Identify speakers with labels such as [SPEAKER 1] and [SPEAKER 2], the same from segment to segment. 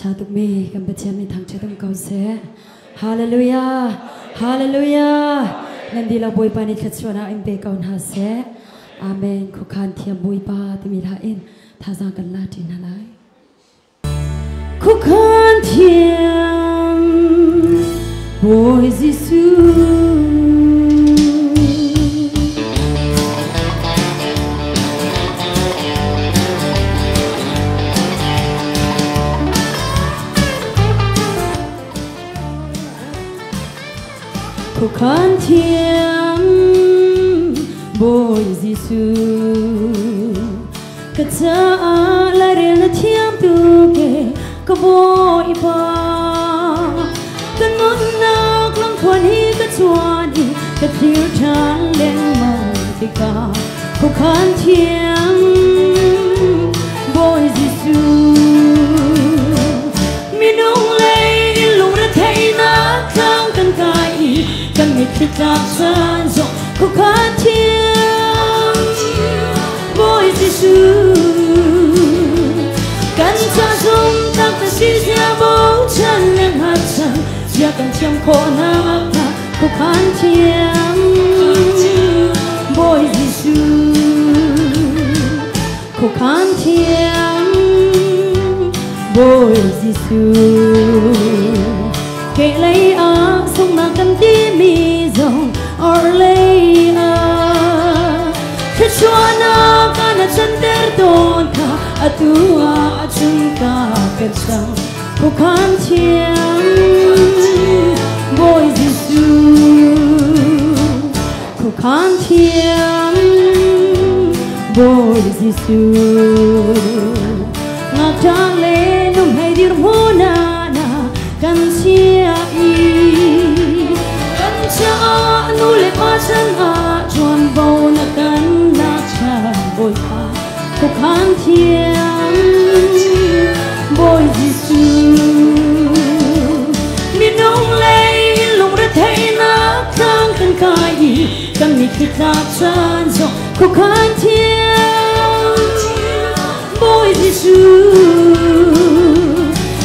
[SPEAKER 1] cha tụi mi cầm bát chén mi thằng cha tụi câu sẽ Hallelujah Hallelujah nên đi là bồi ba nít cho na em bé câu na sẽ Amen khó khăn thiam bồi ba tụi mi là in tha giang cần la tin hà lại khó khăn thiam bồi Giêsu khó khăn thiam bồi Giêsu cả cha la re la thiam tu ke ka bồi ba kan mon na klang khwan hi ka chuan hi ka thil than leng mang ti ka khó khăn thiam bồi Giêsu mi nong lei lung ra thei na khang kan kai kan mi khit ta san zo khó khăn thiam bồi Giêsu kan cha zum tak ta si sia bo chan leng hat chan sia kan chiam kho na ta khó khăn thiam bồi Giêsu khó khăn thiam bồi Giêsu kể lấy á sông na kan ti mi dòng or lấy Kecuana kana cender donta atua cinta kersang khó khăn thiam bồi Giêsu khó khăn thiam bồi Giêsu ngạc cha lên nôm hay dir hona na kan sia i kan cha nu le pa san a chuan bo na kan na cha bồi pa khó khăn thiam bồi Giêsu mi nong lei lung ra thei na khang kan kai kan mi khit ta chan zo khó khăn thiam bồi Giêsu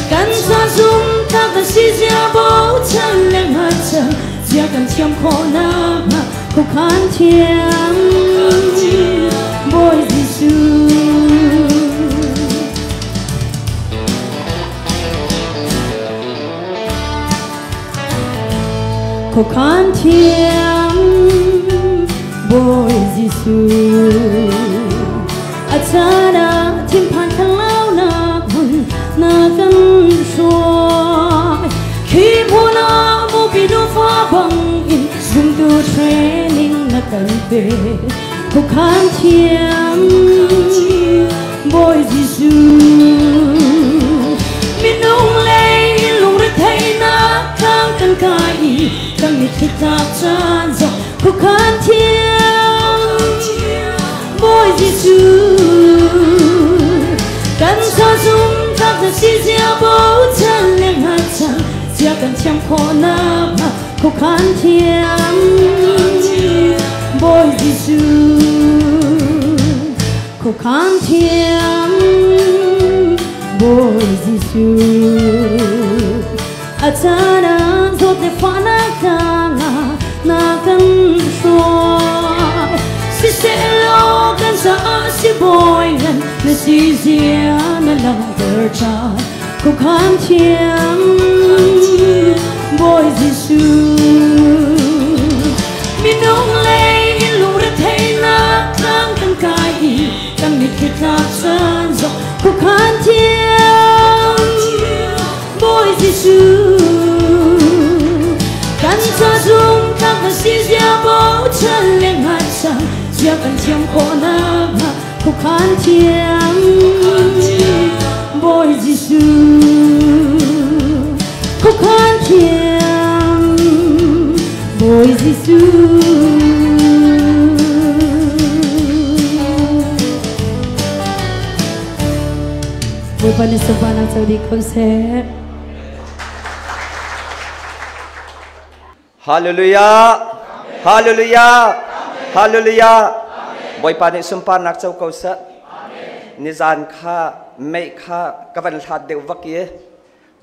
[SPEAKER 1] kan sa zum ta ta si sia bo chan leng ha chan sia kan chiam kho na khó khăn thiam bồi Giêsu khó khăn thiam bồi Giêsu achana thim phan khang lao na hun na kan suai khi mona mo pi no fa bang in zum tu training na kan pe khó khăn thiam bồi Giêsu mi nong lei lung ra thei na khang kan kai kan mi khit ta chan zo khó khăn thiam bồi Giêsu kan sa zum tak ta si sia bo chan leng ha chan sia kan chiam kho na khó khăn thiam bồi Giêsu khó khăn thiam bồi Giêsu achana zot le fa na kanga na kan soai si se lo kan sa si boy ngan na si zia na lang ver cha khó khăn thiam bồi Giêsu mi nong lei lung ra thei na khang kan kai kan mi khit ta chan zo khó khăn thiam bồi Giêsu kan sa zum tak ta si sia bo chan leng ha chan sia kan chiam kho na khó khăn thiam bồi Giêsu khó khăn thiam bồi Giêsu bồi ba ni sa ba na sau đi câu sẽ
[SPEAKER 2] Hallelujah Hallelujah Hallelujah bồi ba ni sum pa nak sau câu sẽ nizan kha mei kha kavan thad deu vakie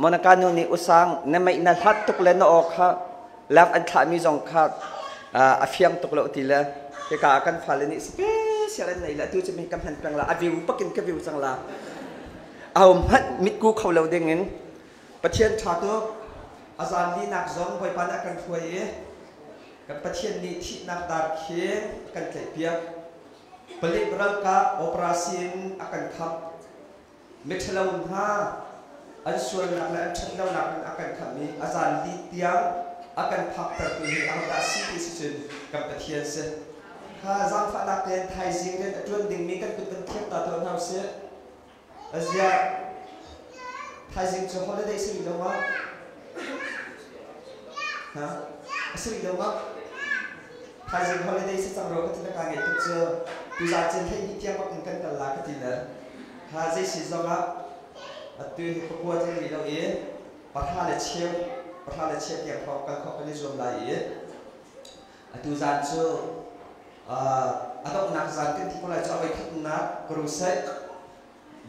[SPEAKER 2] มนการนูนี่อุสังนั่นไม่นัดฮัดตุกเลนออกค่ะแล้วอันขามีจงค่ะอาเฟียงตุกเลอติละที่กากันฟาเลนี่สเปเชียลไหนละดูจะมีกำพันแปลงละอวิวปักกินกับวิวจังละเอาฮัดมิดกูเขาเราเด้งเงินประเทศชาติอาจารย์นี่นักจงไปปานกันช่วยกับประเทศนี้ที่นักดาร์เขียนกันเกลียเปียผลิตรังกาโอเปอเรชั่นอากันขับเมทัลลาวนห้าอันส่วนนักและอันชัดแล้วนักอากันขับนี้อาจารย์ดีเตียงอากันพักประตูนี้อันดับสิบสี่กับประเทศเสียข้าจังฝันนักเรียนไทยสิ่งเรียนจวนดิ่งมีกันเป็นเทียบตัดตัวเราเสียอาเซียไทยสิ่งจะพอได้สิ่งเดียวมั้งฮะสิ่งเดียวมั้งไทยสิ่งพอได้สิ่งจังเราก็ที่นักการเงินตุกเจอดูจากเจนให้ยิ่งเที่ยวกันกันกันละก็ที่นั่นหาใจสิ่งจังละตัวที่ประกวดที่เราเองประธานเลเชียวอย่างพอกันเขาเป็นรวมหลายตัวจากเจอatau nak zankinที่คนเราจะเอาไปขัดนักกรุเซต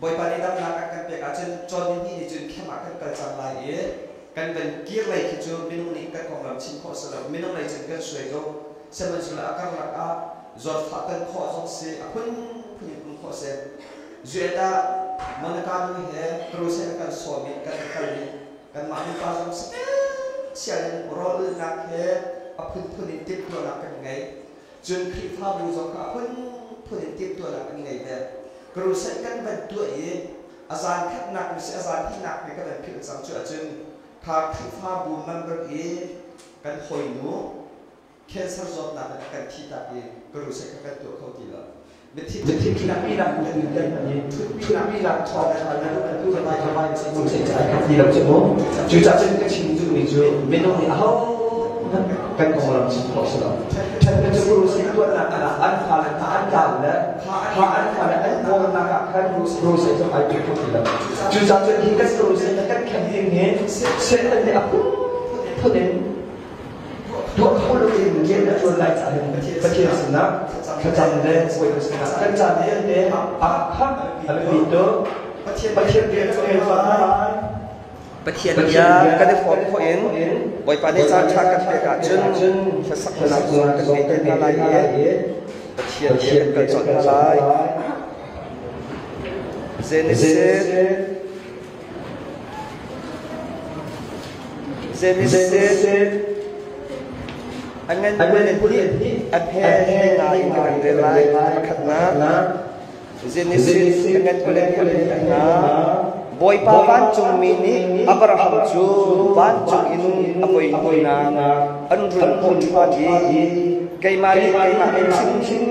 [SPEAKER 2] บ่อยปานนี้ดับนักกันเปียกอาจจะจนนี่จนแค่มากันกระจายหลายกันเป็นกีฬาที่จูมินุนิกันของเราชิมข้อสลับมินุในจนกันสวยก็เสมือนสุดอาการรักอาจอดฟักกันข้อสงสัยพุ่นข้อเสียจุดามันการดูเหตุกรุเซตกันสวมิกันมาดูการสงสัยเสียงรอเนักเหตุพุ่นติดตัวนักกันไงจนคลิปภาพดูสองข้าพุ่นติดตัวนักกันไงเนี่ยกรุเซตกันเป็นตัวอาจารย์ขัดหนักหรืออาจารย์ที่หนักเนี่ยก็เป็นผิดสังเกตจนถ้าคลิปภาพดูมันเป็นกันหอยหนูแค่สักจบหนักกันที่ตัดกรุเซตกันตัวเขาดีแล้วเป็นที่นักมีหลักเป็นที่นักมีหลักชอบอะไรนั่นเป็นผู้สบายกรุเซตกันดีแล้วใช่ไหมจุดจัดจนก็ชิมจุดนี้จุดไม่ต้องนี่เอากันของเราชิมข้อสอบฉันเป็นกรุเซตตัวนักอันฟ้าและอันดาวและอันฟ้าและอันโบนักกันกรุเซตจะไปจุดที่แล้วจุดจัดจนที่กันกรุเซตกันแค่เพียงเงี้ยเซตอันนี้พูดเองทุกคนรู้ดีเงี้ยนะชวนไล่จ่ายประเทศสินะขจันเล่สวยสินะขจันเล่เล่ฮับอะไรดีตัวประเทศเรียนตัวเองฟังประเทศยาก็ได้ฟอร์มเขาเองบ่อยปานนี้ชากันเปียกจนสักขนาดกันไม่ได้อะไรประเทศเรียนกันจนอะไรเซนิเซอันนั้นเป็นที่อันแพ้ให้นายกันเรลัยขัดนะเซนิสอันนั้นเป็นที่อันนะบอยป้าบ้านจงมีนี้อับราฮัมจูบ้านจงอินุอภัยนุนาอันรุ่นคนพอดีไกมาชิม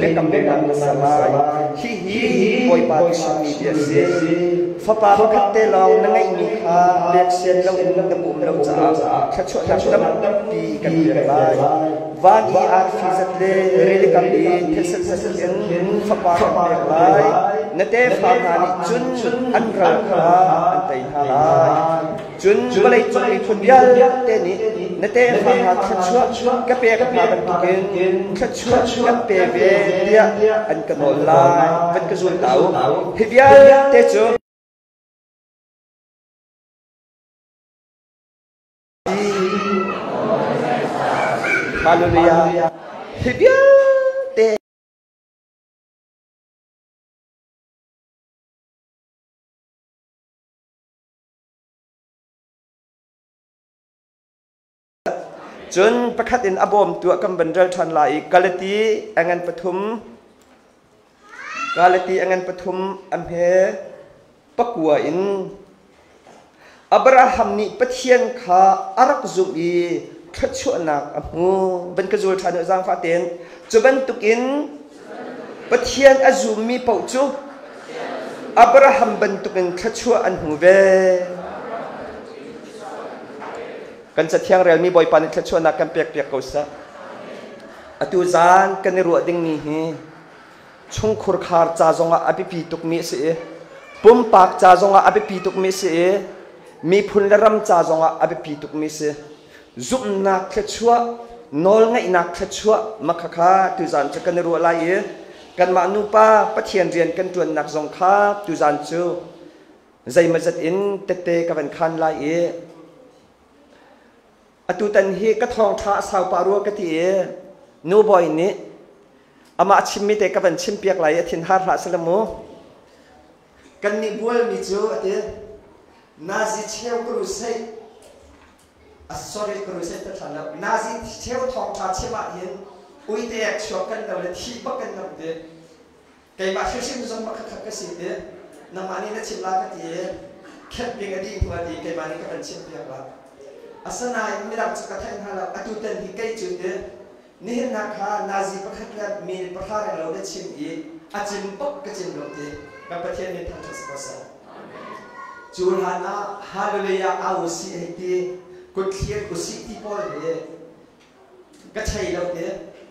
[SPEAKER 2] เล็กกำเนิดมันสลายฮีบอยป้าจงมีเดียเสียฟ้าป้าขัดเตลองนั่งไอ้มีข้าเล็กเสียนเราเอ็นเราบุมเราจ้าชัดชดดำปีกันเรียบร้อยวันอีอาร์ฟิซัตเล่เรลิกัมบีเทสเซนฟ้าป้ากันเรียบร้อยนั่นเตฟ้าหานิจุนอันรักอันไตฮาลายจุนบลัยจุนอีคนเดียวเตนี้นั่นเตฟ้าหาขัดชัวกับเปียกับพากันตุกินขัดชัวกับเปียเบียอันกันโนลายเป็นกระสุนเต่าฮิบิยาเตจูฮาเลลูยาฮิบิยาเตจนประคัดอินอบอมตัวกำบันเรลทันลายกาลตีอังันปฐุมอัมเพปักวัวอินอับราฮัมนี่ปะเทียนขาอารักซุบีขัดชวนักอมูบันกระจุลทันจางฟาเตนจุบันตุกินปะเทียนอาซุมีเป่าจุอับราฮัมบันตุกินขัดชวอันหูเวกันจะเที่ยงเรียลมีบ่อยปานิขัดชวนักกันเปียกกุศลอตุจานกันในรัวดิ่งนี้ชงขุรขารจ่าจงอาบิปีตุกมีเสียปุ่มปากจ่าจงอาบิปีตุกมีเสียมีพุนละรำจ่าจงอาบิปีตุกมีเสียจุบนักขัดชวนอลไงนักขัดชวมักขะตุจานจะกันในรัวลายกันมานุปาปะเทียนเรียนกันจวนนักจงข้าตุจานจู ใจมาจัดอินเตะกับวันคันลายอตุตันฮีก็ทองท้าสาวปารัวกตินูบอยนี้อามาชิมมิเตกับวันชิมเปียกลายทินฮาร์ฮัสลมูกันนิบัวมิจูนาซีเชลกรุเซsorry กรุเซตัดทันแล้วนาซีเชลทองท้าเชมาเห็นอุยเตะชกกันเราเลยที่ปักกันเราไก่มาชิมจงมาขัดกันสิน้ำมันนี่นั่นชิมลากติแค่เพียงอดีตหัวดีไก่มานี่ก็เป็นชิมเปียกละอาสนายไม่รับจักรแทนฮาเราอตุตันฮีไก่จุดนี่นักฮานาซีประคัตยัดมีประหารเราได้ชิมอาจิมปักก็จิมเรากับประเทศนี้ทั้งทั้งสองจูลฮานาฮาเลยาอาอุสิให้ดีกุศลกุศลที่พอเลยก็ใช่เรา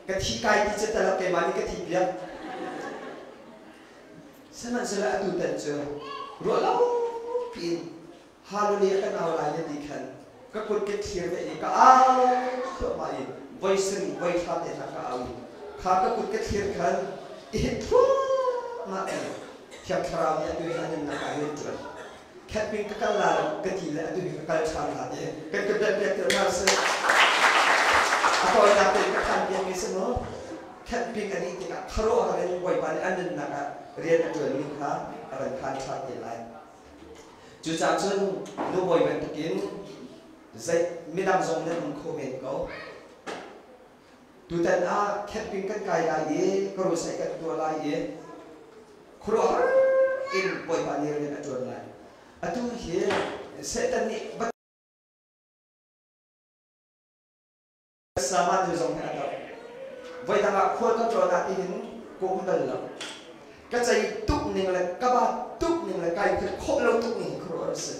[SPEAKER 2] ก็ที่กายที่จะแต่เราเก็บมานี่ก็ที่เบียร์ฉะนั้นเราดูแต่เจอรัวเราปีนฮาเลยากันเอาอะไรดีขันก็กุศลเทียนไปอีกก็เอาเข้ามาอีกไว้ซึ่งไว้ทำเองก็เอาข้าก็กุศลเทียนขันอีกทุกมาเองเทียบคราวนี้ดูให้ยันนักการเงินตัวแค่เป็นก็การลากติแล้วดูให้การชาลาเนี่ยเป็นกระเด็นเด็ดเดือดมาสิตอนนั้นเป็นการเรียนมิสโน่แค่เป็นอันนี้ที่กับคารวะอะไรไว้บ้านอันนั้นนะครับเรียนตัวนี้ครับอะไรการชาติอะไรจุดจากจนดูบ่อยเป็นตุกินใจไม่ดำทรงนั้นมันโคเมนก็ดูแต่น่าแค่เป็นกันไกลอะไรก็รู้สึกกันตัวอะไรครัวอินบ่อยบ้านนี้เรียนตัวอะไรอะทุกเหี้ยเสร็จนี่บัดสามารถดูทรงให้เราไว้ทำอะไรควรต้องตัวนักอินกูไม่ได้หรอกก็ใจตุกหนึ่งเลยก็บ้าตุกหนึ่งเลยไกลคือโคเราตุกหนึ่งครัวรู้สึก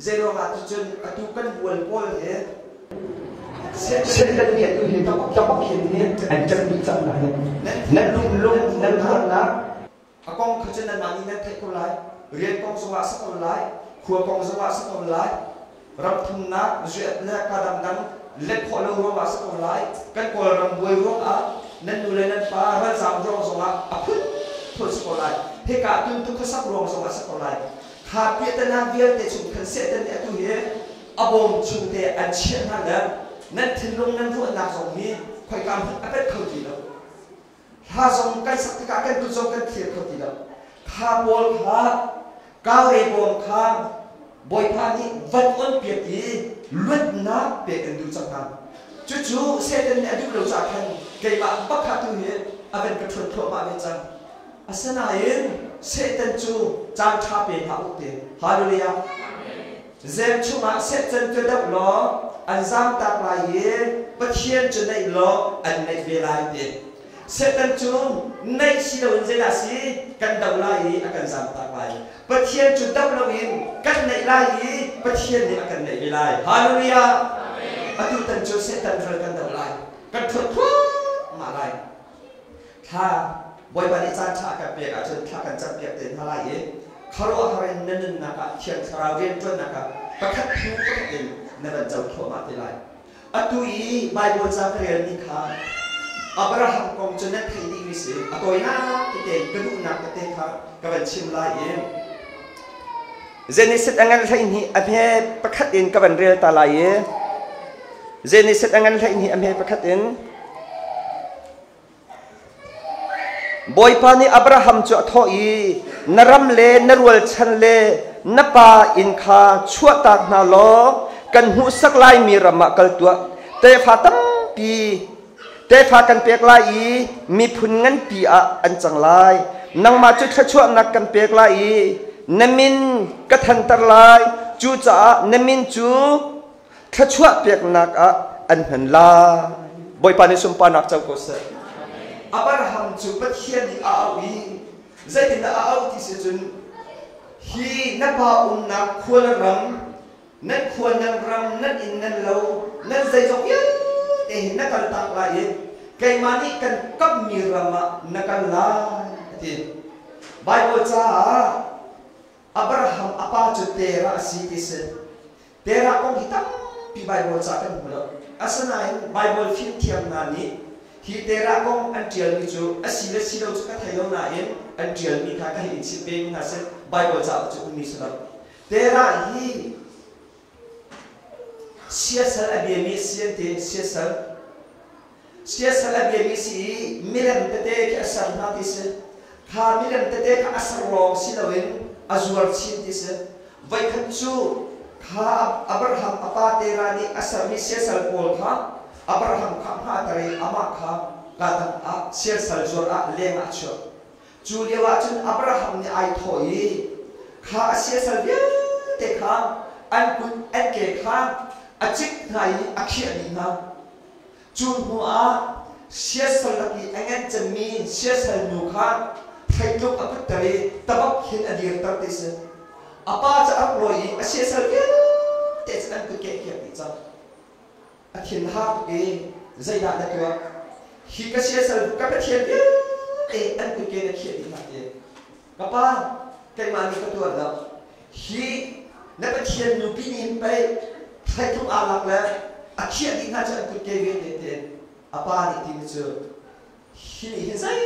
[SPEAKER 2] เจโรมาตุจนอะทุกกันวนปอลเหี้ยเสร็จนี่อะทุกเหี้ยต้องเห็นเนี่ยอันจะมีจังไหนนั่นลุงนั่นพอนนะอะกองเขาจะนั่นมานี่นั่นเทคโนโลยีเรียนกองสวัสดิ์สักคนไรขัวกองสวัสดิ์สักคนไรรับทุนนักเสียเนื้อกระดำดังเล็กขอเรารู้ว่าสักคนไรกันกอลรำบวยร้องนั่นดูเลยนั่นป้าเราจำร้องสวัสดิ์พุ่งพุ่งสักคนไรเฮกาตุนทุกข์สักร้องสวัสดิ์สักคนไรขาเปียตนาเวียนแต่ชุมขันเสด็จเนี่ยตัวเหี้ยอบมชุมแต่อันเชี่ยนั่นแหละนั่นถึงลงนั่นรู้นักสองนี้คอยการอัปเดตเขาทีแล้วถ้าส่งกันสักทีกันตุส่งกันเทียบเขาทีแล้วข้าบอลข้าก้าวเรียบร้อยข้าบอยพานี่วันวันเปียกีลุดน้ำเปียกันดูจังหวะจู่ๆเสด็จเนี่ยดูเราจากกันเกี่ยมาบักขัดตัวเหี้ยอาเป็นกระทุ่นทั่วมาเป็นจังอาศัยนั่นเสด็จจู่จางชาเปียหาอุตเตฮาเลลูยาเจ้าชูมาเสด็จจะดับล้ออันจำตากลายเย่ปะเทียนจะได้ล้ออันในเวลาเดียเสด็จจู่ในสิ่งอื่นเจลาสีกันดับลายอากันจำตากลายปะเทียนจุดดับล้ออินกันในลายปะเทียนนี่อากันในเวลาฮาเลลูยาอดุตันจู่เสด็จเรื่องกันดับลายกันทุกมาลายถ้าบอยบานิจานชากับเปียกอาจจะถ้ากันจับเปียกเต็มทลายเขารู้อะไรนั่นนะครับเชียงชาเรียนจนนะครับประคับผิวก็เป็นในบรรจุทั่วมาที่ไรอัตุยไบเบิลจะเรียนนี่ค่ะอับราฮัมกงจนนั้นที่ดีวิสิอัตุยน่าที่เด็กกระดูกนักที่ค่ะกับเป็นชิมลายเจนิสิตอังกันที่นี่อเมประคับอินกับเป็นเรียลตาลายเจนิสิตอังกันที่นี่อเมประคับอินบอยพานีอับราฮัมจะทออีนรำเลนรวลชันเลนปาอินคาชั่วตากนาโลกันหูสักลายมีรำมะกัลตัวเตฟาตั้มปีเตฟากันเปียกลายมีพุนเงินปีอันจังลายนังมาจุดชั่วนักกันเปียกลายนมินกระทันตรลายจูจ่านมินจูชั่วเปียกนักอันหันลายบอยพานีสมปานักเจ้ากุศลอับราฮัมจูบัดเฮียนอาวีใจถึงอาวีที่สุดฮีนับว่าอุณนักควรรำนักควรนั่งรำนักอินนั่งเล่านักใจจงยันแต่นักการตักลายไก่มานี่กันกับมีรำนักการลายที่ไบเบิลจ้าอับราฮัมapaจุดเตระสิที่สุดเตระคงฮิตัมปีไบเบิลจ้ากันหมดอาศัยไบเบิลฟิลเทียมนานี้ฮีเตระกงอันเดียมีจูอาศิเลศิโลจุกะไทยนาเอ็นอันเดียมีข้าก็เห็นสิเป็นน่าเสไบเบิลจะจุมีสลับ tera hi siasal abiami siente siasal abiami si milam tete ka asar natis ha milam tete ka asar rong silawin azuar sintis vai khanchu kha Abraham apa tera ni asar mi siasal pol kha Abraham kha ha tare ama kha kadang a siasal zor a lenga cho Julia chun Abraham ni ai thoi kha siasal bi te kha an kun an ke kha achik ngai akhia ni na chun hua siasal laki angan chami siasal nu kha thailuk aput tare tabak hin adir tar tis apa cha aploi siasal bi te chan ku ke ke pi cha athin ha ke zaida da kwa hi ka siasal ka pe thia bi e an ku ke na khia ni ma te kapa kai mani ka tu da hi na pa thia nu pi ni pe thay thúc alak le akhia di na chan ku ke ve te apa ni ti chu hi ni zai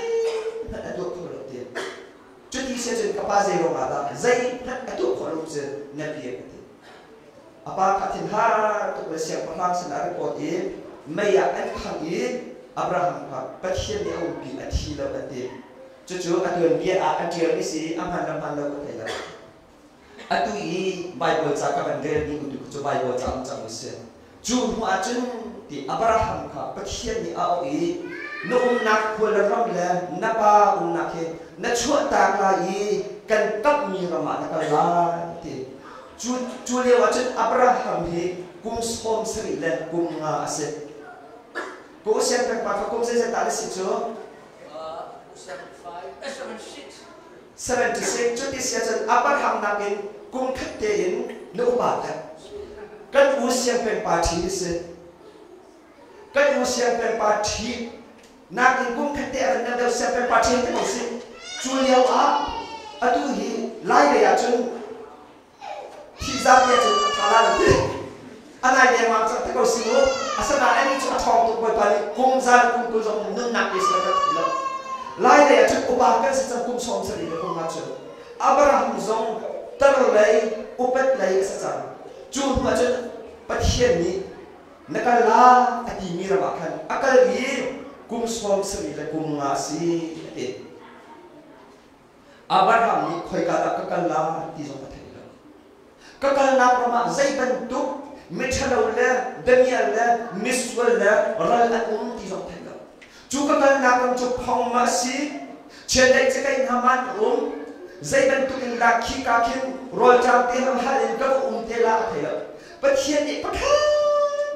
[SPEAKER 2] na adu ko lo te chu ti se chen kapa zai ro ma da zai na adu ko lo che na pi te apa ka thin ha to le sia pa lang sin a report e mai ya an khang e Abraham ka pa thia ni au pi a thi lo te chu adun bia a adir ni si amhan lo ko thai la atu i Bible cha ka ban del ni ku chu Bible cha se chu hua chun ti Abraham ka pathian ni a i no nak khol ram le na pa nak he na chu ta la i kan kap mi rama na ka la ti chu le wa chun Abraham hi kum som sri le kum nga ase ko se pa kum se ta si chu 76 chu ti se chun Abraham nakin kum khatte in no ba ta kan u siang pen pa thi se kan u siang pen pa thi nakin kum khatte an na do siang pen pa thi te se chu liao a atu hi lai le ya chun thi za ye chun thala la te anai le ma cha te ko si mo asana ani chu thong tu ko pa ni kum za kum tu jong nun nak is la la lai le ya chun u ba kan se chang kum som se ri ko ma chu Abraham zong tar lai upat lai sa chang chu ma chun pathian ni nakala ati mi ra ba khan akal gi kum som sri la kum nga si te Abraham ni khoi ka la kakal la ti zo pathai la kakal na prama zai ban tu mithalo la damial la miswal la ral an ti zo pathai la chu kakal na kam chu khong ma si chendai chekai naman zai ban tu in la khi ka khin rol chang te ham halin ka te la thela pathian ni pakha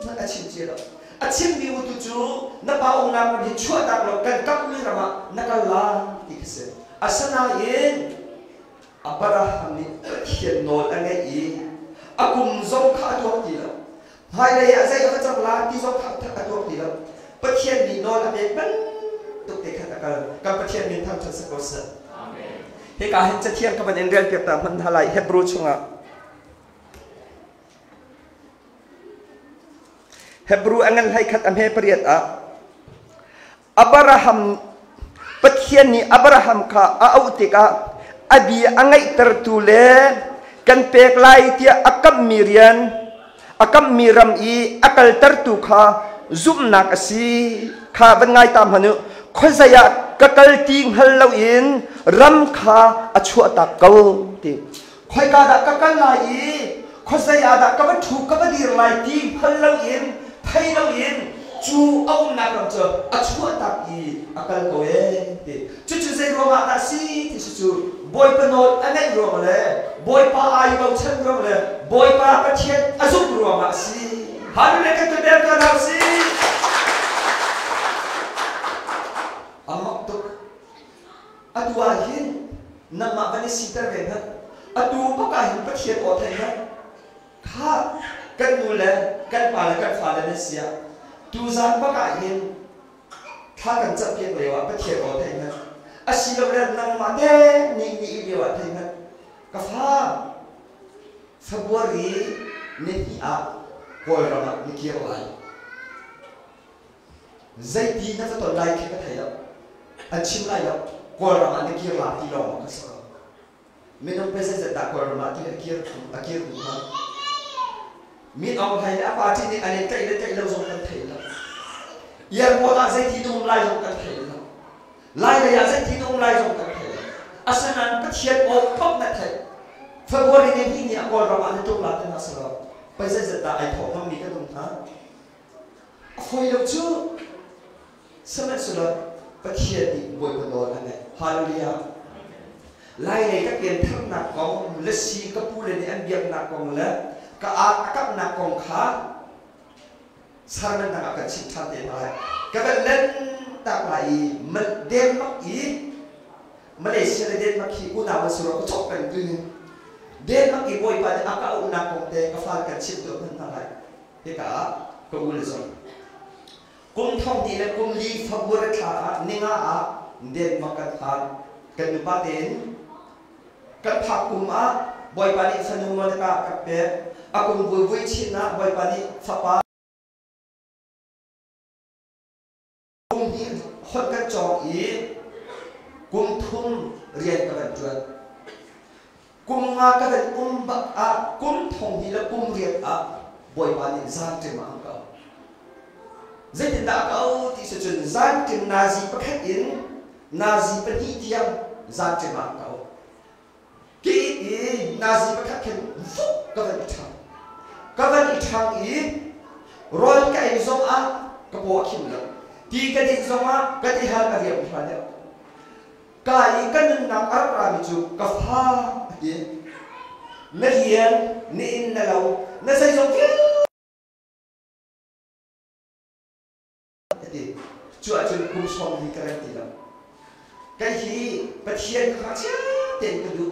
[SPEAKER 2] na achin che la achin bi u tu chu na ba ong na ma ni chua ta lo kan kap mi rama na ka la ti kse asana yin Abraham ni pathian no la ngai i akum zong kha to ti la hai le ya zai ka chak la ti zong kha ta to ti la pathian ni no la be ban tu te kha ta ka pathian ni tham chan sa ko sa he ka hin cha thiam ka ban en rel pe ta man halai Hebrew chunga Hebrew angal hai khat am he pariat a Abraham pathian ni Abraham kha a autika abi angai tertu le kan pek lai tia akam miram i akal tertu kha zum nak asi kha ban ngai tam hanu khozaya kakal ting hallo in ram kha achu ta kau ti khoi ka da kakal lai khozaya da ka ba thu ka ba dir lai ting hallo in thai lo in chu au na ram cho achu ta ki akal ko e ti chu zai ro ma da si ti chu boy pa no anai ro ma le boy pa ai ba chen ro le boy pa ka thiet azuk ro ma si han le ka te der ka na si amak tuk atua hin nama bani sitar ve na atu pa ka hin pa thiet o thai na kha kan nu le kan pa le kan fa le na sia tu zan pa ka hin kha kan chap pe le wa pa thiet o thai na asi lo le nang ma de ni le wa thai na ka fa February ni a ko ra ma ni ki lai zai ti na to lai ke ka thai la an chim lai la ko ra ma ni ki la ti lo ma ka sa mình ông bây giờ đã còn mà thì kia cũng mà mình ông hay đã qua trên này anh chạy lâu rồi cần thấy là giờ mua ta dây thì đúng lại rồi cần thấy là lại là dây thì đúng lại rồi cần thấy asanan cái chuyện ô phốc này thấy February này thì nhà còn rồi anh trung lại tên là bây giờ đã ai thọ mà mình cái đúng hả hồi đầu trước sớm nhất rồi cái chuyện thì buổi buổi tối này hallelujah lại này các tiền thăng nạp còn lịch sử các phụ lên anh việc nạp còn là các nạp còn khác sao nên nạp cái chip thang tiền lại các bạn lên nạp lại mình đem mắc ý Malaysia đem mắc ý u nào mà sửa có chọc cảnh tư đem mắc ý bồi bàn ác cả u nạp còn tiền các pha cái chip được mình lại thế cả có u rồi cùng thông thì là cùng ly pháp vừa thà nên đem mắc cái thà cái nữ ba đến cái phật cùng bồi bàn đi phân mua cả các bé cùng vui vui chín bồi bàn đi pháp ba cùng đi hot cái trò ý cùng thum riêng các bạn chuẩn cùng các bạn bạc cùng thông thì là cùng riêng bồi bàn đi gian trên mạng cầu dễ tin đã câu thì sự chuẩn gian trên nazi bất khách in nazi bất hi tiang gian trên mạng cầu kỹ nazi bất khách khen phúc các bạn thằng ý rồi cái giống các bộ kim lắm thì cái gì giống cái gì hay cái gì phải đâu cái cần nằm ở ra mình chụp cái pha gì nó hiền nên là lâu nó xây giống cái chúa chúa cũng xong đi cái gì đó cái gì bất hiền khác chứ tiền cái đủ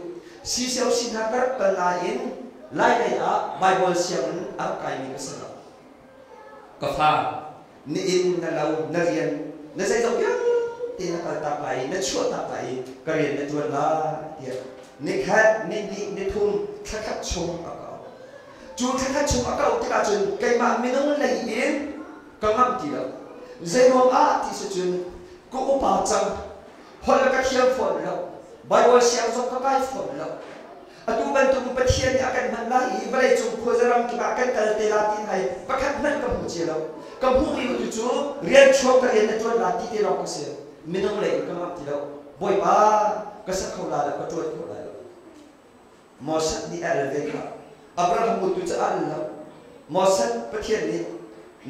[SPEAKER 2] si sẹo xin hạt cái lain lại này Bible siang cái mình cái sao cái pha nên là lâu nó hiền nó xây giống cái tiền nó tập lại nó chúa tập lại cái riêng nó chuột là tiền nên hết nên đi nên thun khắc khắc chung ở cậu chúa khắc khắc chung ở cậu thì cả chuyện cái mà mình không lấy yên có ngắm gì đâu dây mong thì sự chuyện cũng bảo rằng hoặc là các hiệp phận lâu Bible xem trong các cái phận lâu tu ban tu bất hiền thì akan mana i balai chung khôi ra ram kita akan kalau telatin hay pakat man kamu cilo kamu ini tu rian chok rian tu lati telo kese minum lagi kamu tilo boy ba kesak kau lada kau tuat kau lada mosat di alveka Abraham butuh Allah mosat bất hiền ni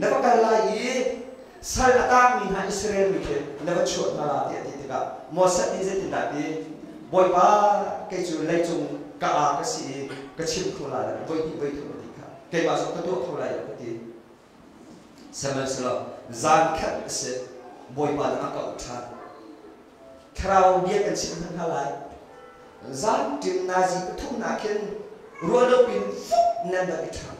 [SPEAKER 2] nak kalai sai atang min ha Israel mikir nak chok nala dia tiga mosat ni zat tidak di boy ba keju lay chung cái gì cái chim khô lại với thôi đi cả cái mà chúng tôi khô lại cái gì xem là gian khát sẽ bồi bàn ăn cậu thà khao biết cái chim thân lại gian chim na gì cái thùng na khen rồi nó bị phúc nên là bị thà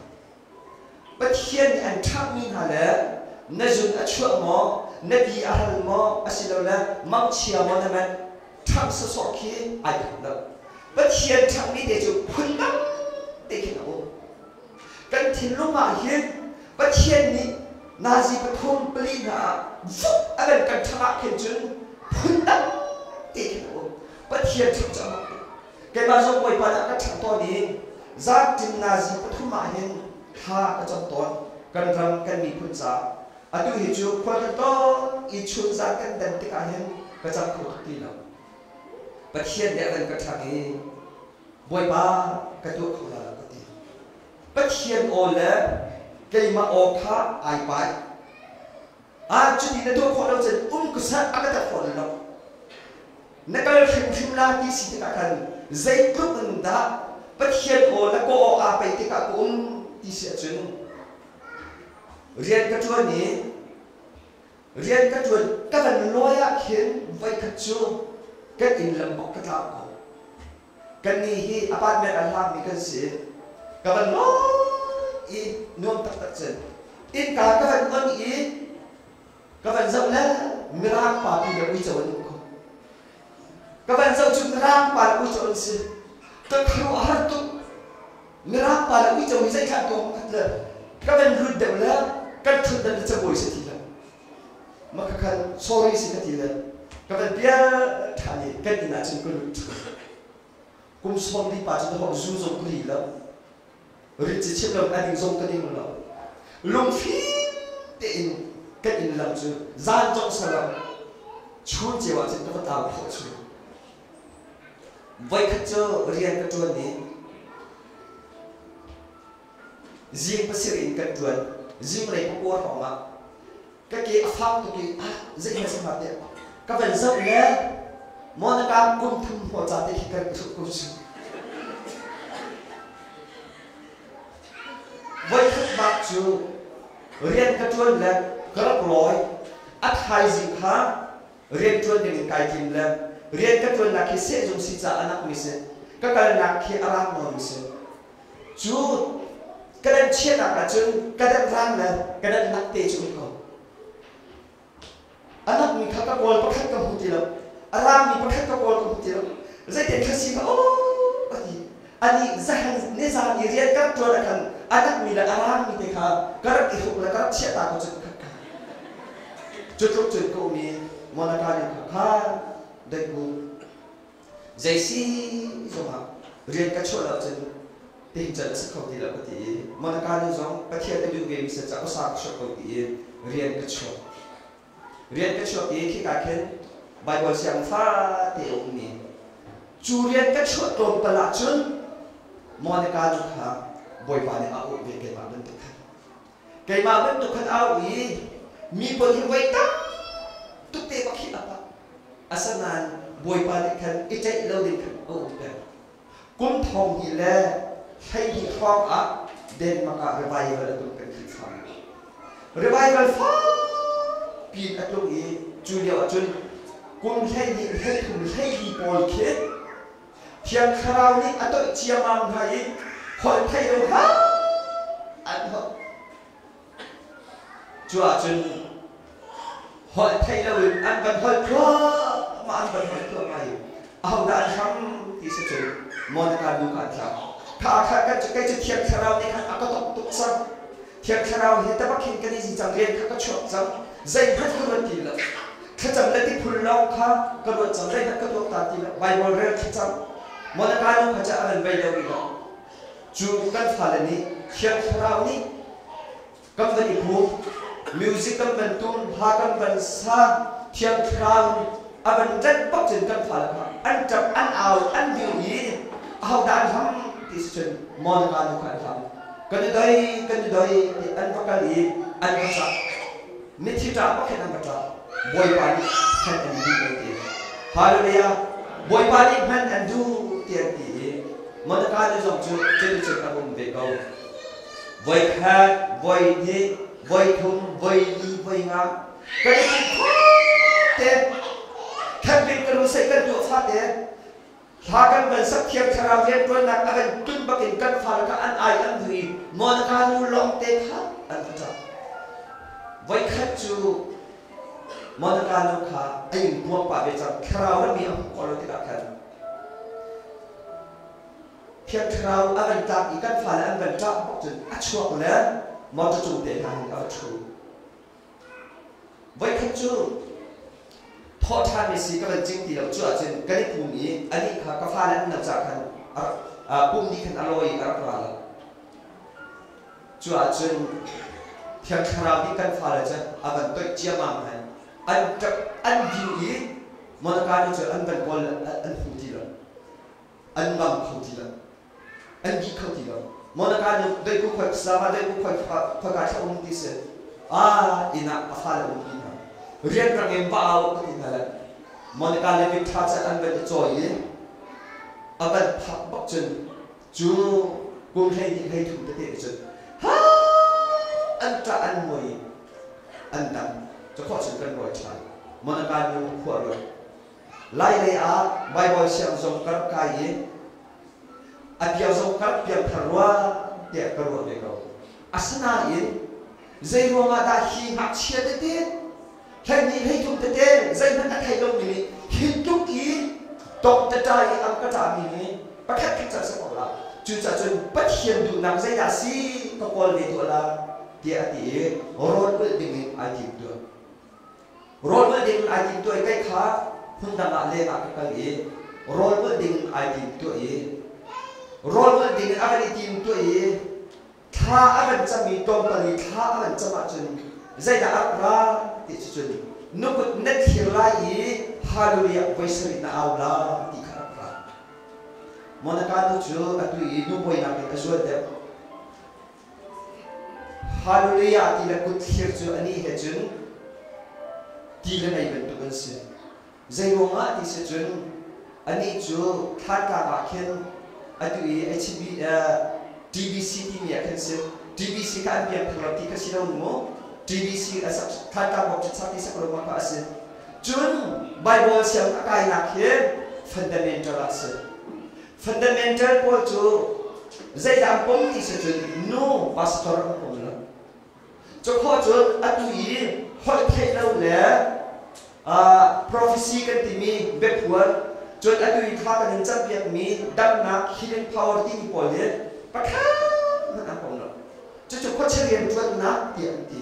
[SPEAKER 2] bất hiền anh thà min hà lẽ nó dùng ở chỗ mò nó bị ăn mò ở xin là mắm chia mò này mà thằng sơ sọ khi ai cũng được bất hiền thằng đi để chụp phun đắp để cái nào cái thiên lúc mà hiền bất hiền đi na gì bất thôn beli na phúc anh cái thằng hiền chân phun đắp để cái nào bất hiền thằng chậm cái mà trong quầy bàn cái thằng to đi ra tin na gì bất thôn mà hiền ha cái trong to cần răng cần bị phun giá à tôi hiểu chưa quan cái to ít chun giá cần đần cái hiền cái trong khẩu tí nào bất hiền để anh cái thằng ấy bồi ba cái tuổi không là cái gì bất hiền ôn lẽ cái mà ôn khác ai phải chú đi nó tuổi không đâu chứ cái sát cái tập không đâu nó cái phim là tí xí cái cần dây cướp mình đã bất hiền ôn là cô phải tí cả cũng tí xí chuyện riêng cái tuổi này riêng cái tuổi các bạn nói khiến vậy thật chưa cái in làm bọc cái thảo kan ni hi apartment alham ni kan si kawan no I nuam tak chen in ka kawan on I kawan zau la mirak pa pi le ui chawan ko kawan zau chu mirak pa ui chawan si ta khru har tu mirak pa ui chawan sai kha to khat le kawan rut de la kan thu da cha boi si ti la makakhan sorry si ka ti la kawan pia thani kan ina chin ko lut kum som di pa chu ho zu zo kli la ri chi chim lo ading zong ka ding lo lung phi te in ka in lam chu zan chong sa la chun che wa chen ka ta ho chu vai kha cho rian ka tuan ni riêng pasirin kan tuan riêng lấy của cô họ mà cái kia pháp cái kia dễ là sinh hoạt đấy các bạn rất nhé món ăn cùng thùng họ trả tiền cái cũng chịu với các bạn chú riêng cái tuần là rất lỗi ắt hai gì khác riêng tuần thì mình cài kim là riêng cái tuần là khi sẽ dùng sĩ trả anak mình sẽ các bạn là khi anak mình sẽ chú kadang chia nak racun, kadang ram lah, kadang nak teh cuma kau. Anak ni kakak kau pakai kamu tidak, ram ni pakai kau kamu tidak. Jadi dia kasih oh, ani zahan ni zahan ni dia kan tuan akan anak ni lah ram ni dekha, karak itu lah karak chia tak kau cakap kakak. Cucuk kau ni mana kali kakak dekku. Jadi cuma dia kacau lah cakap. Tình trạng sức khỏe thì là có thể mà nó cao như giống các thiên tiêu game sẽ chắc có sao cho có thể riêng cái chỗ thì khi cả khen bài bồi xem pha thì ông này chú riêng cái chỗ tồn tại là chân mà nó cao như thế bồi bài này áo về cái mà bên tục cái mà bên tục áo ý mi bồi hình vậy tắm tục tê bác khi apa asanan bồi bài này khen ít chạy lâu đi khen ông đây cũng thông thì là hay đi phong á đến mà cả revival tụi cái gì phong revival phong pin ở chỗ ý chú liệu chú cũng hay đi bồi kết thiền khao ní ở chỗ chia mang hay hỏi thay đâu hả anh họ chú à chú hỏi thay đâu anh vẫn hỏi thua mà anh vẫn hỏi thua mày ông đã ăn xong thì sẽ chú món ăn đủ cả sao khá cái thiệt khảo này khá có tốc độ sang thiệt khảo hiện tại bắc kinh cái gì chẳng riêng khá có chuyện rằng dây hết cái vấn đề là khá chẳng lấy cái phun lau khá cái vấn chẳng dây hết cái vấn đề là bài bồi rêu khá chẳng mọi người khá khá chẳng ăn về đâu đi đó chú căn phá lên đi thiệt khảo này cầm vấn đề bố music cầm vấn tun ha cầm vấn sa thiệt khảo vấn rất bắc trên căn phá là anh chậm anh ảo anh điều ý ảo đàn hâm thì sẽ món ăn được ăn làm cái này thì ăn có cái gì ăn có sao nít thì trả có cái nào mà trả bồi pani hand and do tiền hallelujah bồi pani hand and do tiền thì món ăn được dùng chơi các ông về câu vơi khát vơi đi vơi thùng vơi đi vơi ngã cái này tiền khát bên cái đồ xây cái đồ phát tiền Hakan ban sak thiam khara ven tuan nak akan tun bakin kan fal ka an ai an hui mon ka nu long te kha an ta vai khat chu mon ka nu kha ai buak pa be chang khara ra mi am ko lo ti ka khan thiam khara akan ta i kan fal an ban ta bok chun a chuak le mon ta chu te ha ni a chu vai khat chuพอท่านมีสิ่งก็เป็นจริงที่เราช่วยจนกันที่ภูมิอันนี้ข้ากาแฟนั้นนับจากกันภูมินี้กันอร่อยอะไรกันละช่วยจนเที่ยงคราวนี้กันฟ้าเลยจ้ะอันตัวเจียมังให้อันวิวนี้มันการที่จะอันเป็นบอลอันฟูที่ละอันบังเขาที่ละอันดีเขาที่ละมันการด้วยผู้คนสามารถด้วยผู้คนการที่องค์ที่เสอินนักฟ้าเลยองค์นี้เรียนรังเอ็มบ้าเอาก็ที่นั่นแหละมันการเลี้ยงท่าจะอันเป็นจอยอันเป็นพักบักจนจูกุมให้ถูกตัวเองจนอันจะอันมวยอันดำจะขอฉันกันรอยชายมันการดูหัวรถไล่เลยใบบอยเสียงส่งกระกายอันเดียวส่งกระเปียกทะเลาะเดียกระโดดเลยเขาอาสนะอินใจรวมมาได้หินหักเชียดเด็ดแค่นี้ให้ทุกเด็ดใจมันอะไรลงนี่หินทุกอีตกใจอันก็จะมีนี่ประแค่พิจารณาของเราจุดจนปัจเจียนดูนังใจดาซีก็กอลเวตัวละเดียตีรถเมื่อดึงไอจิมตัวรถเมื่อดึงไอจิมตัวใกล้ขาพุ่งดังอะไรมากันอี role model ai team tu role model akan team tu tha akan chami tom tali tha akan chama chun zai da akra ti chun nukut net hilai hallelujah voice na aula ti kara monaka tu chu atu nu boy na ke azwa de hallelujah ti la kut hir chu ani he chun ti la nai ben tu kan se zai ronga ti se chun ani chu tha ka ba khen atu HB DBC ti mi kan se DBC kan biar thalati ka sila mo DBC asap kata bok sakti sakro maka ase chun Bible siang akai nak he fundamental ase fundamental po chu zai dam pom ti se chun no pastor pom la chu kho chun atui hol thai lo le prophecy kan ti mi be puan chun atui kha kan chap biak mi dam na hidden power ti mi pol le pakha na pom la chu kho cherien chun na ti ti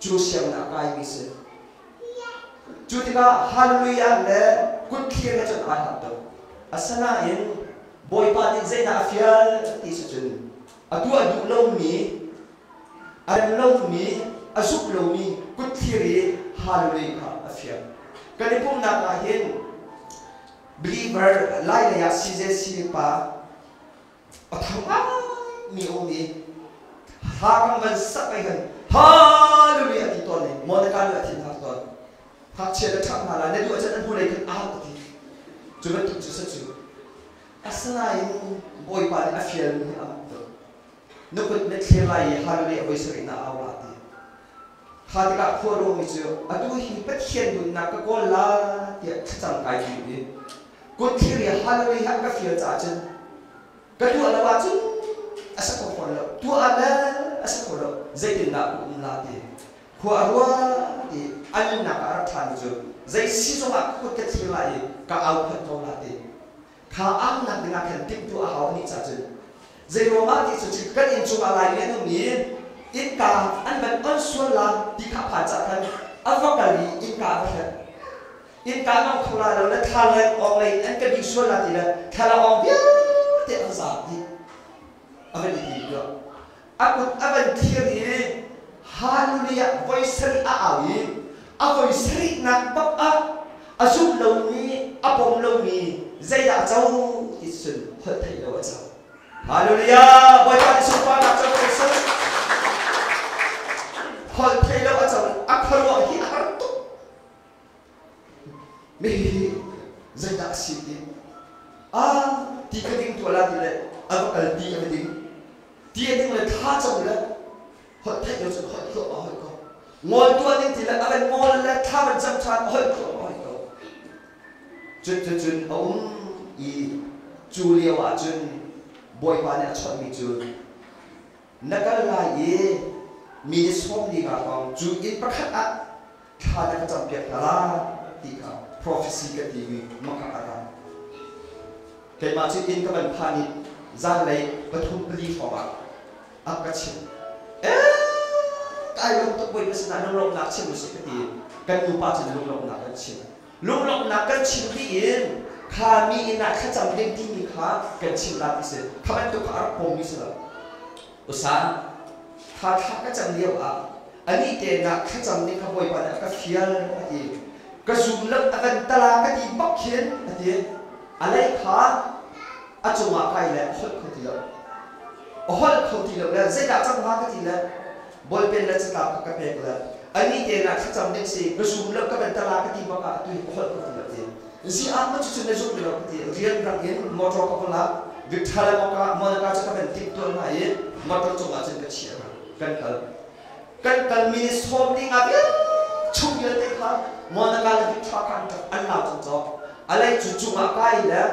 [SPEAKER 2] chú xem na kai mi se chú thì cả hallelujah le good kia le chọn ai học đâu asana in boy pa ni zai na fial ti se chun atu lâu mi azuk lâu mi good kia ri hallelujah afia kan pum na ka hin believer lai le ya si pa athang mi o mi ha kang ban sak ai han hallelujah ti ton ni mo na ka lu atin ha ton ha che da thak na la ne du ajan an hu le kan a ti chu ba tu chu sa chu asana in boy pa ni afiel ni a to no ko ne khle lai hallelujah boy sari na aw la ti ha ta ka pho ro mi chu atu hi pa thien du na ka ko la ti chang kai ni ko thiri hallelujah ka fiel cha chen ka tu ala wa chu asa ko pho lo tu ala asa ko lo zai tin na la ti ko arwa ti an na ka than ju zai si so ma ko te thi lai ka au pha to la ti kha am na dinga khan tik tu a haw ni cha chen zai ro ma ti chu chi kan in chu ala ni no mi in ka an ban on so la ti kha pha cha khan avakali in ka kha in ka no khula lo la tha le ong lai an ka bi so la ti la kha la ong ya te an sa ti avan ti yo aku avan thiri hallelujah voice a awi a voice na bap a azum lo mi apom lo mi zai da chau ti sun phật thai lo chau hallelujah boy pa su pa na chau su phật thai lo chau a khalo hi har tu mi zai da si ti a ti ka ding tu la ti le a ka ti ka ding ti ding le tha chau le hot thai lo chu hot ko hot ko ngol tu ding ti le a ben ngol le tha ban cham chan hot ko hot ko chun ông i Julia wa chun boy pa ne chon mi chun nakal la ye mi som ni ka pang chu in pakhat a kha na ka cham pek la ti ka prophecy ka ti mi maka ara kai ma chi in ka ban phani zan lai pathum pali forma aka chin kai long to boy pasna no long na chin musi ka ti kan nu pa chin long na ka chin lung lok na kan chin ti in kha mi ina kha cham ding ti mi kha kan chin la ti se kha ban tu kha ar pom mi se la usan kha ka cham liao a ani te na kha cham ni kha boy pa na ka fial ati ka zum lak akan tala ka ti bak khen ati alai kha a chuma kai le hol ko ti lo hol ko ti lo la zai da cham ha ka ti la bol pen la chaka ka pek la ani te na kha cham ding se ka zum lak ka ban tala ka ti bak a tu hol ko ti lo ti si am ma chu ne zum lo ti rian rang in motor ko la vithala mo ka mo ka cha ka ban tik to na ye motor chu ma chen ka chi kan kal mi som ding a bi chu ye te kha mo na ka la vitha kan ta an la chu cho alai chu chu ma kai la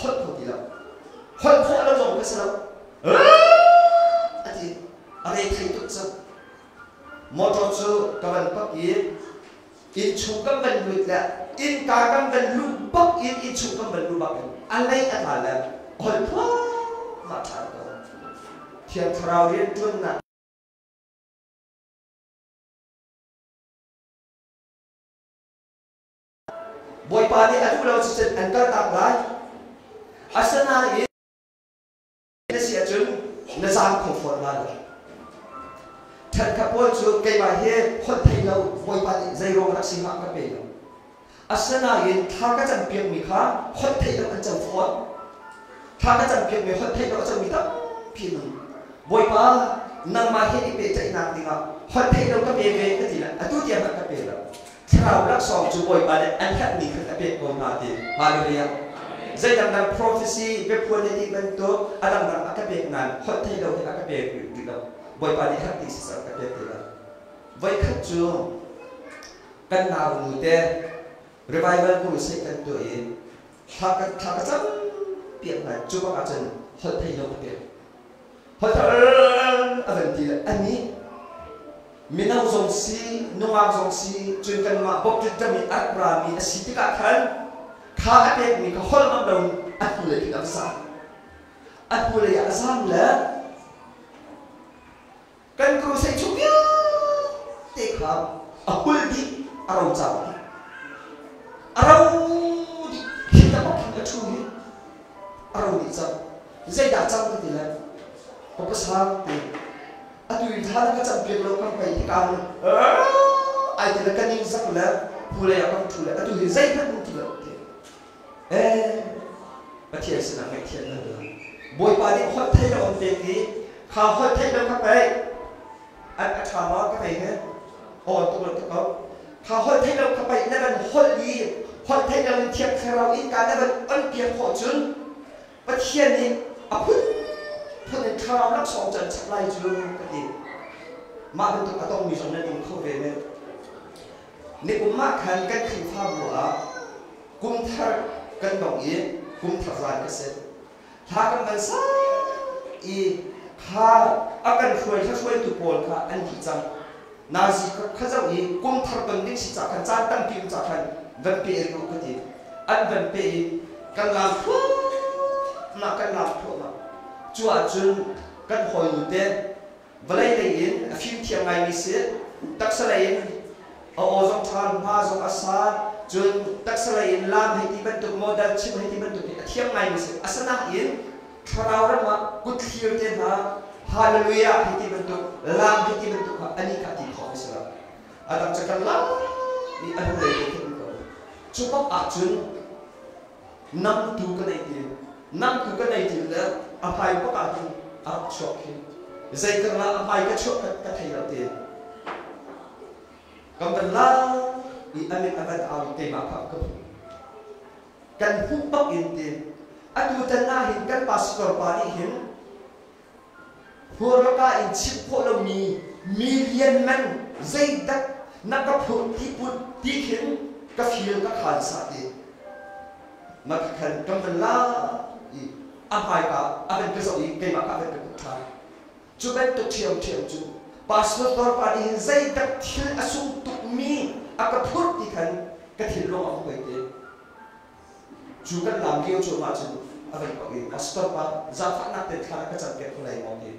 [SPEAKER 2] hol ko ti lo hol ko lo zo ka sa lo ati are thai tu cha motor chu ka ban pak ye in chu kam ban lu la in ka kam ban lu pak in chu kam ban lu bak alai ata la hol pha ma tha ko thiam thrau rian tun na boy pa ni adu lo chen an ka tak lai asana in na sia chun na sam khong phon la thật các bố chú cây bài he hot thay lâu boy pa ni zai ro nak sing ha ka pe lo asana in tha ka chan piang mi kha hot thay lâu an chang phon tha ka chan piang mi hot thay lâu chang mi ta pin boy pa nang ma he ni pe chai nak dinga hot thay lâu ka pe ve ka ti la atu dia ka pe la thao lak song chu boy pa ni an khat ni ka pe ko na ti hallelujah zai dang dang prophecy be phone ni ban to adang dang ka pe nan hot thay lâu ka pe ti lo boy pa ni khat ti sa ka pe ti la vai khat chu kan nào mu te revival ko se kan to e tha ka cham pian na chu ba ka chen hot thay lâu ka pe hot avan ti la ani minau zong si nungam zong si chun kan ma bok tu tami akra mi asiti ka khan kha apek mi ka hol mam dong atule ki amsa atule ya asam la kan ko se chupya te kha apul di arau chaw arau di kita bok ki chu ni arau di chaw zai da chaw ka ti la ko ka sa te atui thana ka cham pek lo kam kai kan ai te ka ning sak la pule ya kam thule atui zai ka tu la te pathia sina mai thian na boy pa ni hot thai lo on te ki kha hot thai lo ka pai at atha ma ka pai he on tu lo ka kha hot thai lo ka pai na ban hot li hot thai lo thiak kharau in ka na ban on piak kho chun pathia ni apunท่านข้าวนักสองจันทร์ไล่จุลกติมาเป็นตัวต้องมีสมนัตติเข้าไปเนี่ยนี่กุมมาขันกันขึ้นฟ้าบัวกุมทักกันดองอีกุมทักร้านกันเสร็จถ้ากันมันซาอีข้าอาการช่วยถ้าช่วยตุโปนข้าอันที่จังนาซีข้าเจ้าอีกุมทักกันดิ้งสิจากขันจานตั้งพิมจากขันวันเปย์รู้กติอันวันเปย์กันลามทั่วมากันลามทั่วมาชัวจุนกันหอยหลุดเด่นเวลาได้ยินฟิวเทียงไงมีเสียตักสลายเอาจงทานผ้าจงอาสาจุนตักสลายลามให้ที่บรรทุกโมเดลชิมให้ที่บรรทุกเทียงไงมีเสียอาสนะยินคราวนั้นมากุศลเด่นฮะฮาเลลูยาให้ที่บรรทุกลามให้ที่บรรทุกอันนี้ขัดที่ของอิสระอาดัมจะกันลามนี่อันนี้เลยที่บรรทุกชุบอาจุนนำดูกันได้ดีนำดูกันได้ดีแล้วอภัยก็การที่อับช็อกใจกันละอภัยก็ช็อกก็ไทยเราเดียกำลังละอีอันนี้อันนั้นเอาเต็มมาพักกันผู้ปักอินเดียอันดูแต่หน้าเห็นกันปัสกอร์ปานี่เห็นพวกเราก็อินชิปพวกเรามีมิลเลียนแมนใจดักนักกับพวกที่พูดที่เห็นก็ฟิลก็ขาดสติมาขันกำลังละอภัยกับอาเป็นกระสอบอีกเกมกับอาเป็นกระปุกทายจุเป็นตุกเทียมจุปัสสาวะปานีใจดักทิลอสุมตุกมีอากาพุทธิขันกระถิ่นลงเอาไปเดจุกันลำเกี่ยวจุมาจุอาเป็นกับอีปัสสาวะจะฟังนักเตะขาดก็จำเป็นคนไหนมองดี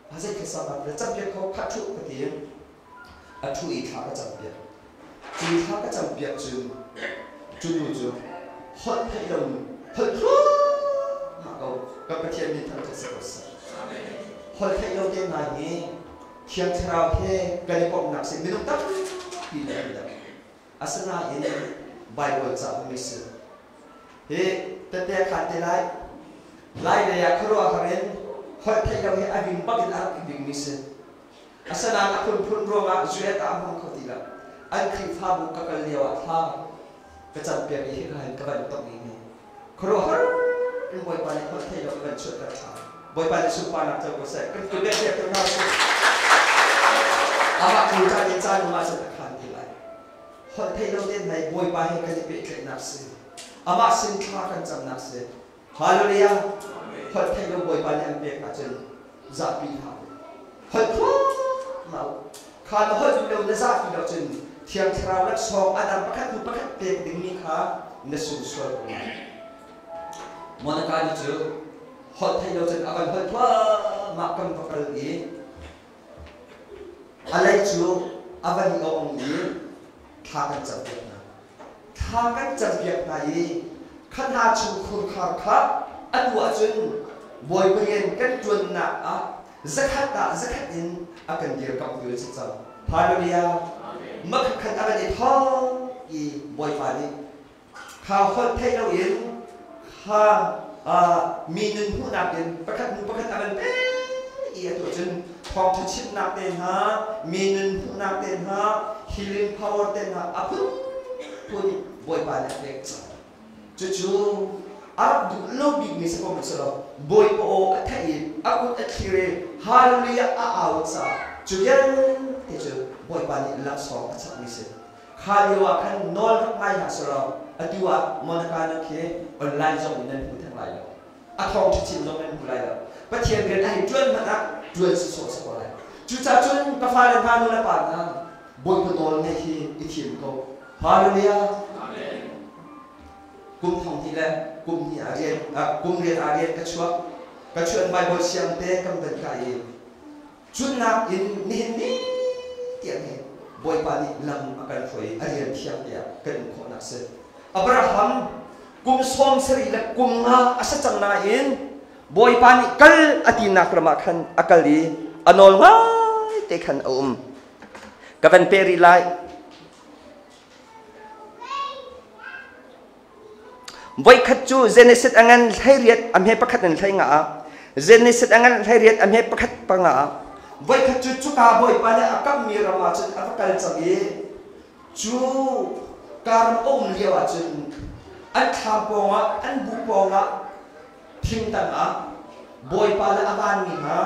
[SPEAKER 2] อาจจะแค่สามารถจำเป็นเขาพัดทุกประเดี๋ยวอัทุอีขาก็จำเป็นจุขาก็จำเป็นจุฮอตให้เราฮอตกับประเทศนี้ทั้งจะสกปรกพอให้เราเดินมาเนี่ยเชียงชาวเฮกันในกองนักสิ่งไม่ต้องตั้งปีเดียวอาสนะยินไบเบิลจะไม่สื่อเฮ้แต่ขันเตไล่เลยอยากรู้ว่าเรนพอให้เราเฮอวิมบักินอาบิบิมิสื่ออาสนะนักพุ่นโรงอาจุเอตามห้องเขาตีละอันคือฟ้าบุกกันเลี้ยวท่ากระจับเปียกอีกให้กับตรงนี้ครัวบอยปานี่คนที่เราเป็นชุดกระชากบอยปานี่สุภาพนักจะกุศลก็คือเด็กๆตัวน้อยอามาคือใจใจมาสุดขันที่ไรคนที่เราเล่นในบอยปานี่ก็จะเป็นเด็กนักสืบอามาสินค้ากันจำนักสืบฮาเลลูยาคนที่เราบอยปานี่เป็นเด็กอาจารย์จับปีหาคนทั่วมาข้าเราให้ดูเราในจับปีเราจนเที่ยงคราวและสองอาดัมประคัตดูประคัตเด็กดิ้งนี้ข้าในสุสานmana kali tu hot thay lo chen akan hot wa makam pakal ni alai chu avan ong ni thakan chapet na thang kan cham việc này khăn hà chu khur khar kha atwa chun boy payen kan tun na a zakat in akan dir kap yu chi cham hallelujah mak khan akan i tho i boy pa ni kha khot thai lo in kha mi nun hu na den pakat akan pe i atwa chun phong thu chit na den ha mi nun hu na den ha healing power den ha apun pun boy pa ni dek chu Arab du lo big mi se ko masalo boy po athai akut athire hallelujah a awsa chuyan te chu boy pa ni lak song achak mi se khaliwa khan nol rak mai ha saro atiwa monaka na ke online jong nen pu thang lai lo athong chi chin jong nen pu lai lo pa thian gen ai chuan ma na chuan so so lai chu cha chuan ka fa len pha nu la pa na boy po nol ne hi i thim ko hallelujah amen kum thong thi le kum ni arian kum rian arian ka chuan bible siam te kam ben ka e chun na in ni tiang he boy pa ni lam akan foi arian thiam ya kan kho nak se abraham kum som seri la kum nga asa chang na in boy pa ni kal atina krama khan akali anol nga te khan kavan peri lai boy khachu Genesis angan thairiat amhe pakhat nan thainga Genesis angan thairiat amhe pakhat panga boy khachu chuka boy pala akam mirama chun akal chagi chu karam liawa chun an thaponga an buponga thingtanga boy pala akan mi ha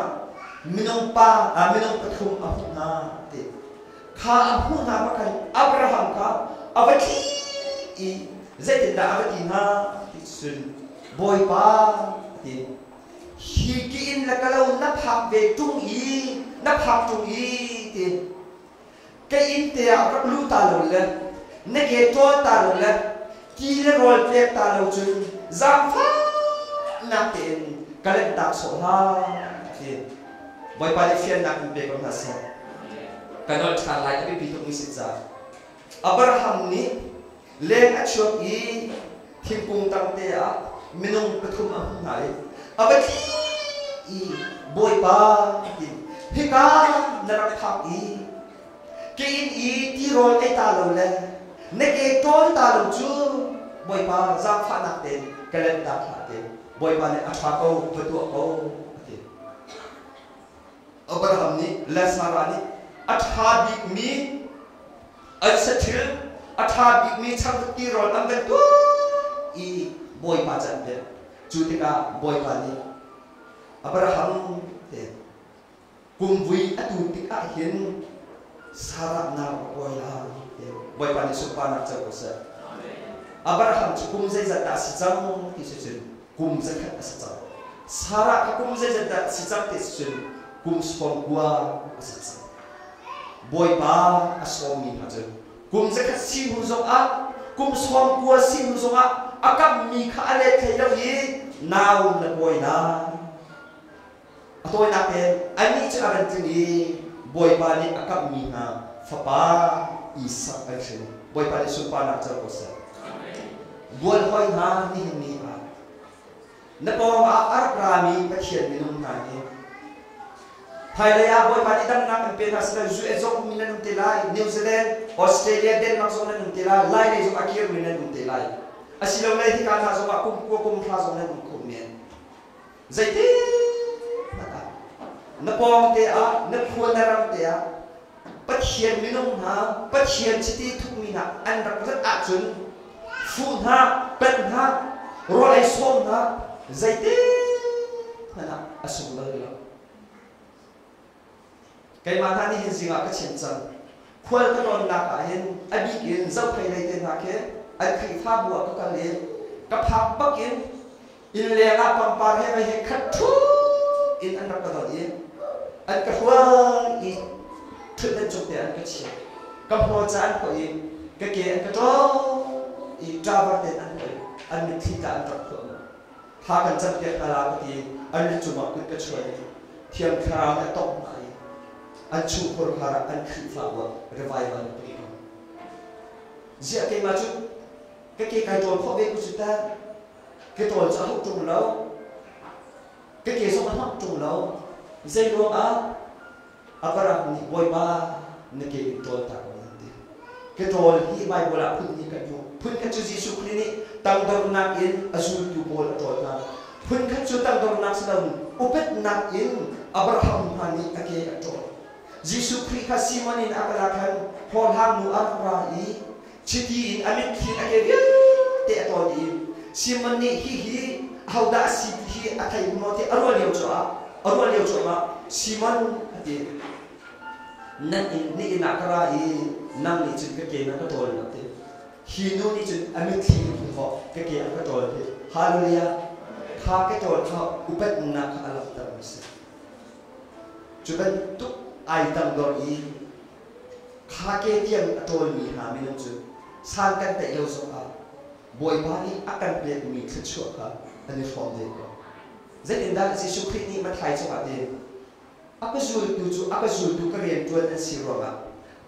[SPEAKER 2] minong pathum ahuna te kha ahuna pakan Abraham ka avati i zai da abati na sun boy pa ti hi ki in la kalau na phap ve tung i ti ke in te a ka lu ta lo le ne ke to ta lo le ki le rol te ta lo chun zam fa na ten kalen ta so ha ti boy pa le fian na be ko na sa kanol tha lai ta bi tu mi sit za Abraham ni len achok i thingkung tang te a minung pathum a nai abati i boy pa ti hika narak thak i ke in i ti rol ai ta lo le ne ke ton ta lo chu boy pa za pha nak te kalen da pha te boy pa ne atha ko patu ko ti Abraham ni la sara ni atha dik mi asathil atha big mi chang ti rol am ben tu i boy pa chan de chu ti ka boy pa ni Abraham te kum vui atu ti ka hin sara na boy la te boy pa ni su pa na cha ko sa Abraham chu kum zai za ta si chang ti se chen kum za khat sa chang sara ka kum zai za ta si chang ti se chen kum spom gua sa chang boy pa asom mi ha chen kum zakat si huzong a kum som kwa si huzong a akam mi kha ale thailaw yi naw na boy na atoy na pen ani cha ran ti boy pa ni akam mi ha fa pa isa action boy pa ni su pa na cha ko sa bol hoy na ni a na po ma arkrami pa thian mi nung na ni Thailand boy pa ni dang na kan pe na sa zu ezok min na te lai New Zealand Australia Denmark zong na te lai lai nei zo akir min na te lai asilo lai hi ka na zo kum pha zong na kum men zaite na pom te a na phun na ram te a pathian min nong ha pathian chiti thuk mi na an rak zat a chun fu ha pen ha ro lai som ha zaite na asum la la cái mà ta đi hiện gì ngã cái chiến tranh, khơi cái đòn lạc ở hiện, anh bị kiến dâu phải lấy tiền hạt cái, anh khi pha bùa cái liền, cái pha bắc kiến, in lệ ngã pam pam hay hay khát thú, in anh đặt cái đòn yên, anh cái hoa in thức đến chụp tiền anh cái chiến, cái hoa cha anh có in, cái kia anh cái đó, in tra vào tiền anh bị thi cả anh đặt không, pha cần chấp nhận là cái gì, anh đi chụp một cái chuối, thiam khao cái tóc này. An chu khor khara an khi fa wa revival pe ko zia ke ma chu cái tròn khó biết của chúng ta cái tròn sẽ học trùng lâu cái kia sống học trùng lâu dây luôn agara ni boy ba ne ke tròn ta ko cái tròn hi mai bola phun ni kan phun kan chu Jesu Christ ni tang dor nak in azul tu bol tròn ta phun kan chu tang dor nak sedang upet nak in Abraham hani ake tròn Jesu Christ ha Simon in akalakan hon ham nu akra i chiti in amit khin ake te tròn in Simon ni hi hauda si hi akai no te arwa leo cho ma Simon ati nan in ni inakara i nam ni chun ke na ka tol na te hinu ni chun amit thi ho ke ka tol te hallelujah kha ke tol kha upet na kha alap ta mis chuban tu ai tam dor i kha ke tiam tol mi ha mi no chu san kan te lo so a boy ba ni akan ple mi khit chu kha ani form de ko zai in da Jesu Christ ni ma thai chu a de akazul tu ka rian tuan an siroga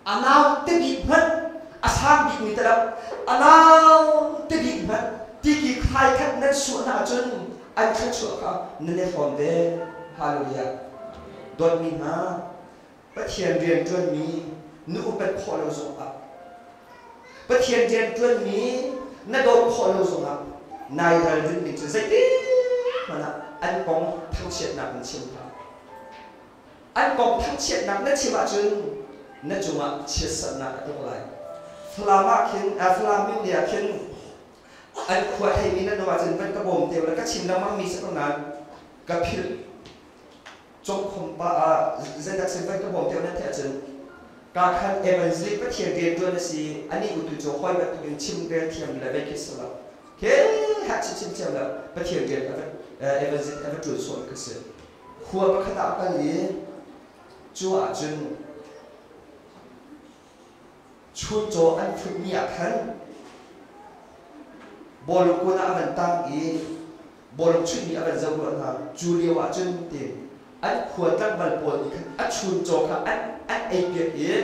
[SPEAKER 2] anau te bi phat asam bi ni tarap anau te bi phat ti ki khai khat nan su na chun an khat chu ka ne form de hallelujah don mi na pa thian rian tuan mi nu pat kho lo zo a pa thian rian tuan mi na do kho lo zo a nai dal din ni chu zai ti mana an kong thang chet na bin chin ta anh còn thắng chuyện nặng nhất chỉ mà chừng nhất chung mà chia sẻ nặng ở trong lại flama khiến flamin địa khiến anh khoe hay mình nó mà chừng vẫn các bồn đều là các chim đang mang mi sẽ còn nàn các phil trong không ba dân đặc sinh vẫn các bồn đều nên theo chừng các khăn evangelist bất thiện điện đôi là gì anh ấy cũng tự cho khoe bất thiện chim về thiện là về cái sự là cái hạt chim thiện là bất thiện điện evangelist evangelist số cái sự khoa bất khả đạo cái gì Chúa chân chun cho anh phật nhạc hắn bồ lục cô na vẫn tăng ý bồ lục chuyện nhạc vẫn giàu luôn ha chú liêu à chân tiền anh khuôn tăng vận bồ nhạc anh chun cho cả anh ấy biết ý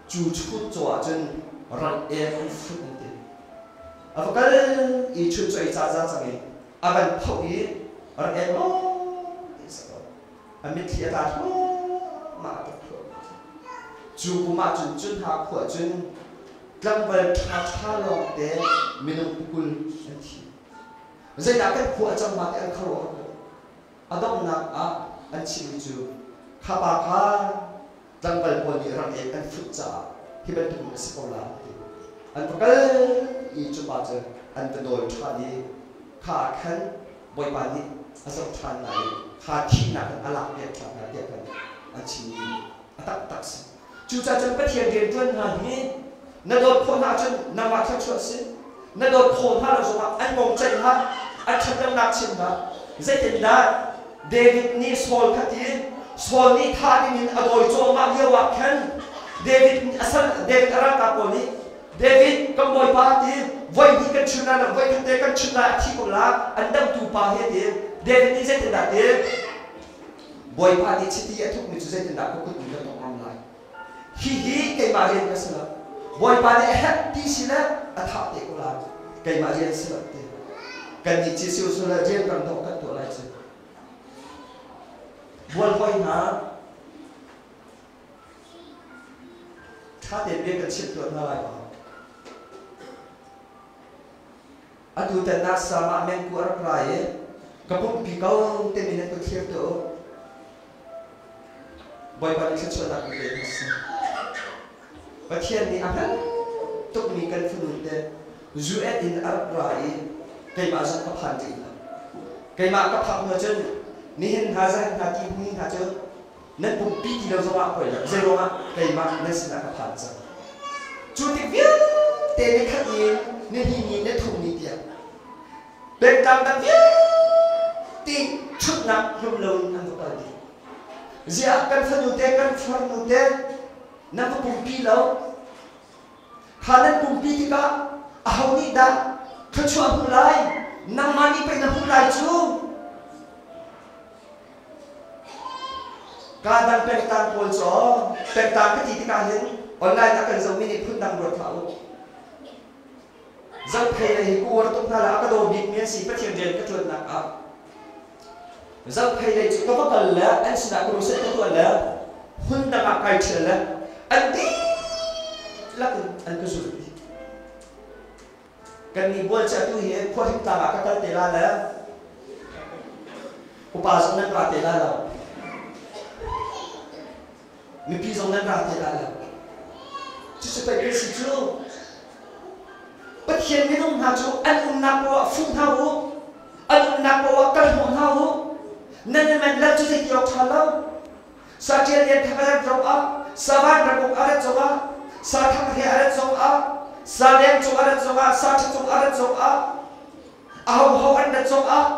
[SPEAKER 2] chú chun cho chân rằng em phật tiền à và cái ý chun cho ý cha cha chẳng ý à vẫn phật ý rằng em anh biết thiệt là mà chú cũng mà chun hạ của chun lăng về thà lòng để mình kul anh chị vậy là cái của trong mặt anh khâu à đông nặng anh chị chú khá bà khá lăng về của những rằng anh phức tạp khi bên trong sẽ có là anh phải cái ý chú bà chứ anh phải đổi thà đi khá khăn bồi bàn đi anh sẽ thà này khá khi nào anh làm việc thà này để anh chị tắc chú cha chân bất thiện điện tuân hàn hi na đột khôn hạ chân nằm mặt theo chuột xin na đột khôn hạ là rồi anh mong chạy ha anh chấp nhận nạp xin ha dễ tin đã David ni Saul khát đi Saul ni tha đi mình adoi cho mà yêu ạ khen David arang apa ni David cầm mồi ba đi vay đi căn chun na vay căn tê căn chun na thi cũng là anh đâm tu pa hết đi David ni dễ tin đã đi boy pa đi chỉ đi thúc mình dễ tin đã có quyết định đó hi cái mà riêng cái sự boy pa này hết tí xí nữa thảo thế cũng là cái mà riêng sự thế cần gì chỉ siêu là riêng cần đâu cần tuổi lại chứ buồn boy hả khá tiền biết cái chuyện tuổi nào lại à tu tên na sa mà men của rắc lại cái bụng bị câu tên mình tôi thiệt đó boy pa này sẽ cho là cái gì và thiên ni apa tuk mi kan funute zuet in arrai kai ma zak ka phan ti kai ma ka phak no chen ni hin ha za ha ti ni ha che nan pu pi ti lo zo ma ko ya zero ma kai ma na sin ka phan cha chu ti viu te ni khat ni hi ni thum ni tia ben tam tam viu ti chut na hum lo an ko ti zia kan funute kan funute nang pumpi lo khanan pumpi ti ka ahoni da khachua hulai nang mani pe na hulai chu ka dan pe tan pol cho pe tan ka ti ka hin online na kan zo mini phun dang ro thau Zang thầy này cô ở trong là cái đồ bịt miếng xì phát triển đến cái chuyện nặng áp. Zang thầy này chỉ có bắt đầu là anh sẽ đã có sẽ có là hun đang mặc cái chuyện là anh đi là anh cứ dùng đi. Cái này buat saya tu here, kau him tak akal telah lah. Upasan dan telah lah. Mimpi zaman telah lah. Just sebagai situ. Bất hiền với ông nào chú anh nạp vào phun hao anh nạp vào cân hồn hao nên mình làm cho gì nhiều thà lắm sa chia liền thằng anh trồng á sa ban ra bụng anh trồng á sa thằng thì anh trồng á sa đen trồng anh trồng á sa thằng trồng anh trồng á hồng hồng anh trồng á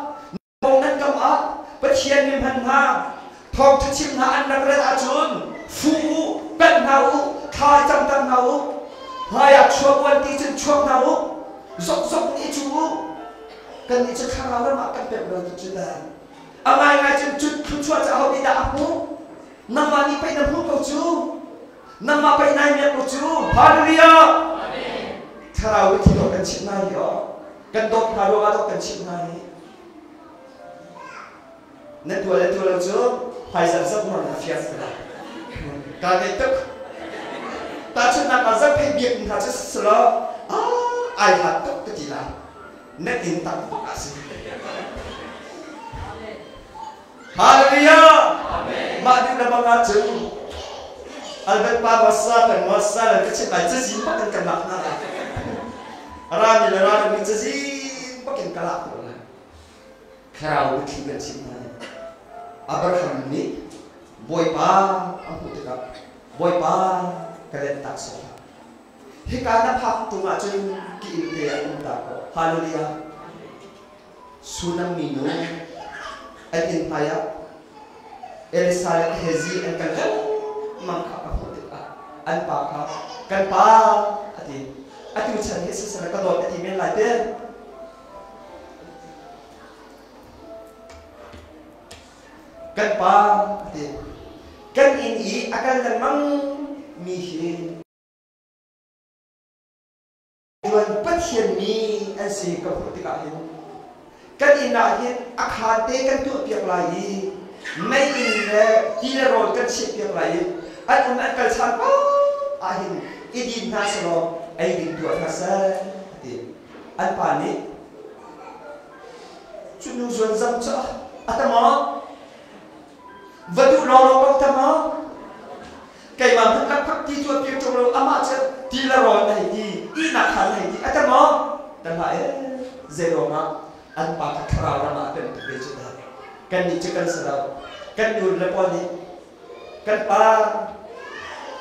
[SPEAKER 2] mông anh trồng á bất hiền mình hành ha thòng thằng chim ha anh đang ra chun phu bên hao khai trăm trăm hao hai à chua quan tí chân chua nào dốc dốc ní chú cần ní chân khang nào đó mà cắt bẹp rồi chú ta ai ngay chân chút chua cho họ đi đạp hú nằm mà đi phải nằm hú cầu chú nằm mà phải nai miệng cầu chú hallelujah thao cái thì cần chịu này đó cần đốt thao đó cần chịu này nên thua là chú phải dần dần mà là phiền rồi cả cái tức ta cho nên là rất hay việc là rất sợ ai hạt tốt cái gì là nét in tăng bốc cả sự hallelujah mà đi là bằng chừng Albert Pabasa cần masa là cái chuyện này rất gì bắt cần làm na ra như là ra mình rất gì bắt cần làm rồi khao cái chuyện này Abraham ni boy pa aku tidak boy pa kalian tak salah. Hikana hak tunga cuy kiinte ang tako. Hallelujah. Sunang mino atin paya. Elisal hezi ang kanya mangka kaputika. An pa kan pa ati uchan Jesus na kadot ati men laite. Kan pa ati kan ini akan lemang mihin Tuan pathian mi an si kaputika hin kan ina hin akhate kan tu piak lai mai in tila rol kan si piak lai an kal chan pa ahin idin na salo ai din tu asa ti an pa ni chunu zuan zam cha atama vadu lo lo tama cái mà mình lắc phát đi chua tiêu trong lâu ama chứ đi là rồi này đi đi nạt hắn này đi à cái mỏ đằng lại zero mà anh bảo cái khảo ra mà cái này chứ đó cái này chứ cái sao cái điều là bao nhiêu cái ba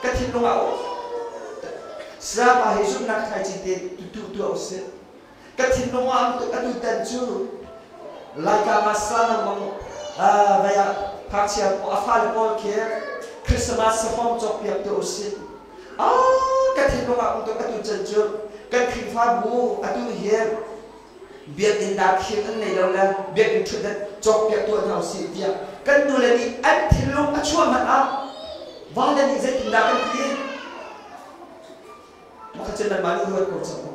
[SPEAKER 2] cái thịt nó ngạo sao mà hay giúp nạt hay chỉ để tu ở xe cái thịt nó ngạo tụi cái tụi tên chứ lại cả mà sao mà vậy à phát triển của pha là bao kia Christmas sa form chok piak tu usit. Cái thịt nó untuk atu chân cái khinh pha bu atu hier biar indah khinh anh này đâu là biar in thut chok piak tu nào si dia. Kan tu là đi anh thịt lông atu mà và là đi dạy indah kan kia. Maka chân là mani huat kau sama.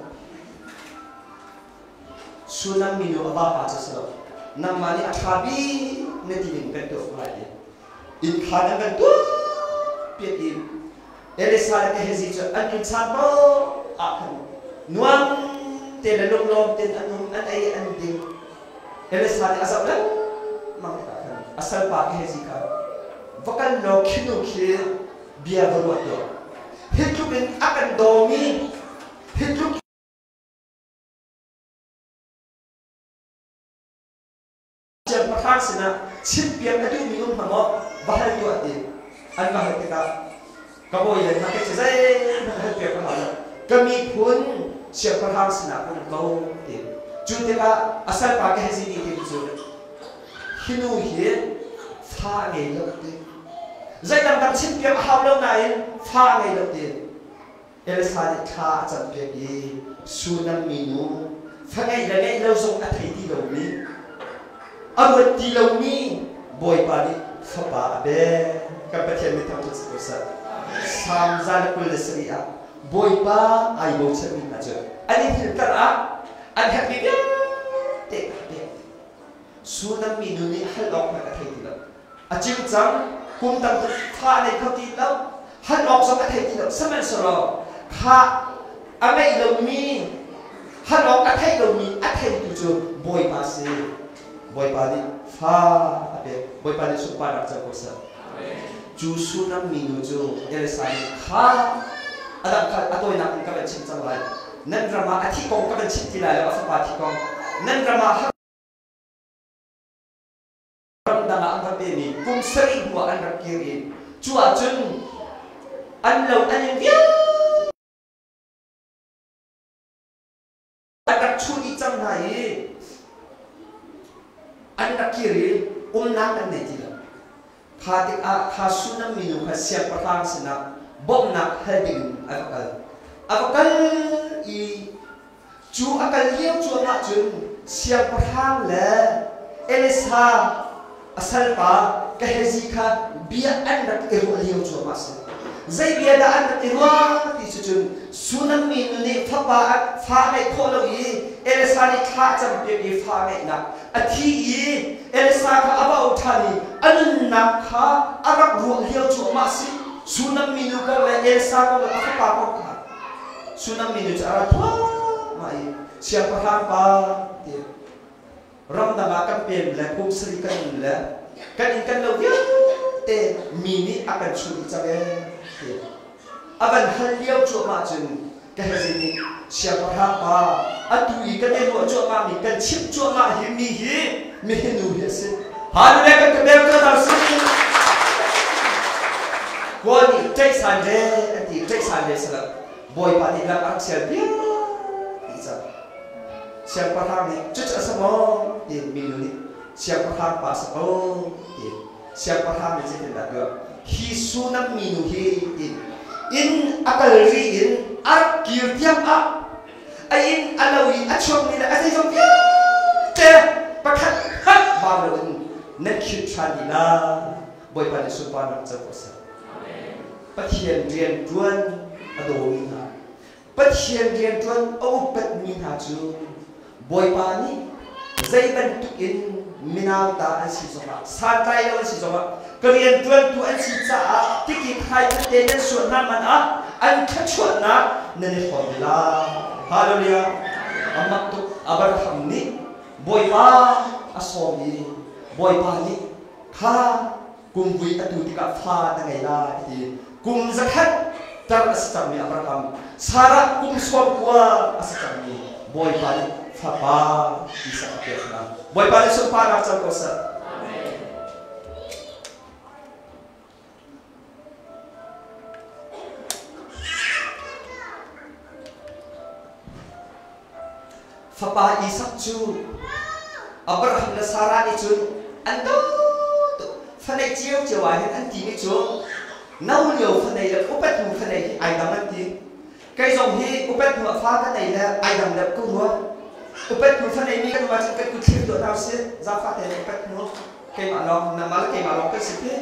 [SPEAKER 2] Sunam minu apa apa sahaja. Nam mani akhabi nanti kan tu lagi. In khana kan tu piet in Elisa ke hezi cho an insan po akan nuang te la lom ten anum an ai an ding Elisa ni asal lan mang akan asal pa ke hezi ka vakan lo khinu khi bia verot do hitu bin akan domi hitu jam pakhan sina chim pian atu minum hamo bahal tu ati an bahal kita kabo yan na ke zai bahal pe ka hala kami pun sia pakhan sina pun kau ti chu te ka asal pa ke hezi ni ti chu hinu hi pha ngai lo ti zai dam dam chim pian hau lo nai pha ngai lo ti Elisa ni kha chan pe ki sunam minu pha ngai la ngai lo song a thai ti lo ni Aduh di laut ni boy padi fapa be kapatnya minta untuk sebesar samzal kul seria bồi ba ai bồi chân mình là chưa anh đi thử tất á anh hẹn đi biết tệ số năm mình nuôi hết lọc mà cái thầy thì đâu à chịu rằng cùng tăng thực pha này không tin đâu hết lọc xong cái thầy thì đâu sao mà sợ rồi ha anh ấy đâu mi hết lọc cái thầy đâu mi cái thầy thì chưa bồi ba gì bồi ba đi pha bồi ba đi số ba đặt cho cô sợ chú số năm mình nuôi chú ele sai ha ada atoi nak ka ben chim chang lai nan drama athi kong ka ben chim ti lai la fa pa thi kong nan drama ram da ang ka be ni kum sari huwa an rak kiri chua chun an lo an yin adak chu ni chang nai an rak kiri nang an nei ti la kha ti a kha sunam minu kha sia pa thang sina bom nak hading avakal I chu akal liao chu na chun siang pathang le elisa asal pa ka hezi kha bia an rak ero liao chu ma se zai bia da an rak ero ti chu chun sunam mi ne phapa pha mai kholo I elisa ni kha cham pe bi pha mai na athi I elisa kha aba uthani an na kha arak ro liao chu ma se sunam minu ka le elsa ko la ka pa ko ka sunam minu cha ra mai sia pa ha pa ti ram da ma kan pem le kum sri kan le kan lo ya te mini akan chu cha be ti aban hal liao chu ma chun ka he ni sia pa ha pa atu I kan e ro chu ma mi kan chip chu ma hi mi nu hi se ha le ka be ka dar si Wah ni cek sande, nanti cek sande salah. Boy pati lam ang siapa dia, bisa. Siapa ham ni, cuci semua dia minum ni. Siapa ham pas semua dia. Siapa ham ni jadi tak ada. Hisunam minum he dia. In akal rin, akil tiap ak. Ain alawi acom ni dah asal jom dia. Cek pakat hak baru nak kita ni lah. Boy pati sumpah nak cakap. Bất hiền riêng tuân đồ minh hà bất hiền riêng tuân âu bất minh hà chú bồi ba ni dây bên tụ in minao ta anh si zoma san tay anh si zoma kalian tuân tu anh si cha tiki khai thân tên anh suốt nam anh anh khát suốt na nên hỏi là hallelujah amak tu Abraham ni bồi ba asom ni bồi ba ni kha cùng với atu tika pha na ngày la thì kum zakat tar asami Abraham Sarah kum swabwa asami boy pali fapa isa apna boy pali sumpa na chal ko sa amen fapa isa chu Abraham na Sarah ni chu ando fanai chiêu chiêu ai an ti ni chu nấu nhiều phần này là upet thu phần này ai đâm ăn tiếng cây dòng hi upet thu pha cái này là ai đâm đẹp cũng luôn upet thu phần này mi cái mà chỉ cái cút xíu nào xí ra pha thế upet thu cây mà lòng nằm cái mà lòng cái xí thế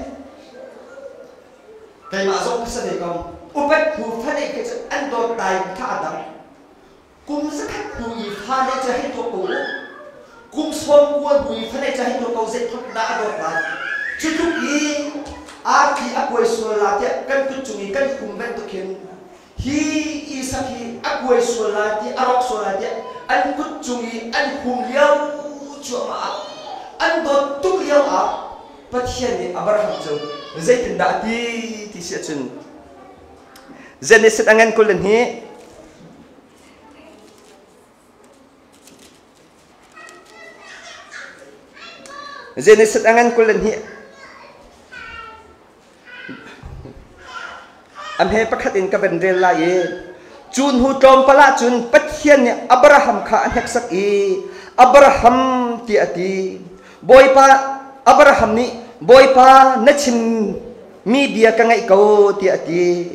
[SPEAKER 2] cây mà giống cái gì này không upet thu phần này cái chữ ăn đồ tài khá đậm cũng rất khách thu y pha này cho hết thuộc cũ cũng xôm quân thu y phần này cho hết thuộc cầu dệt thuộc đã đồ tài chút chút y Aki aku eswala dia kan kucungi kan kumben tu ken hi isaki aku eswala dia arok swala dia an kucungi an kumliau cuma an dot tu liau a pathian ni Abraham jo zai tinda ti sia chun Genesis angan kulen hi Genesis angan kulen hi am he pakhat in ka ben rel la ye chun hu tom pala chun pathian ni Abraham kha an hek sak I Abraham ti ati boy pa Abraham ni boy pa na chim mi dia ka ngai ko ti ati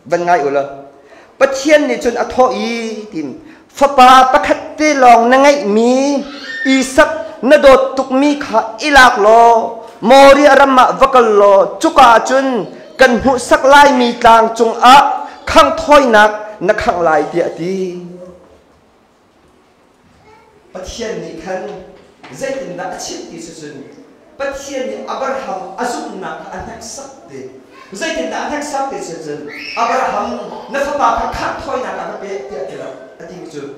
[SPEAKER 2] ban ngai ula pathian ni chun atho I tin fa pa pakhat te long na ngai mi Isak na dot tuk mi kha ilak lo mori arama vakal lo chuka chun kan hu sak lai mi tlang chung a khang thoi nak นักขังลายเดียดีปะเทียนนี่คันใจตินดาชิดที่สุดปะเทียนนี่อับราฮัมอาซุนนักอันนักสักเดใจตินดาอันนักสักที่สุดอับราฮัมนักฟ้าพักขัดถอยนักอันเป็นเดียดีแล้วอันที่สุด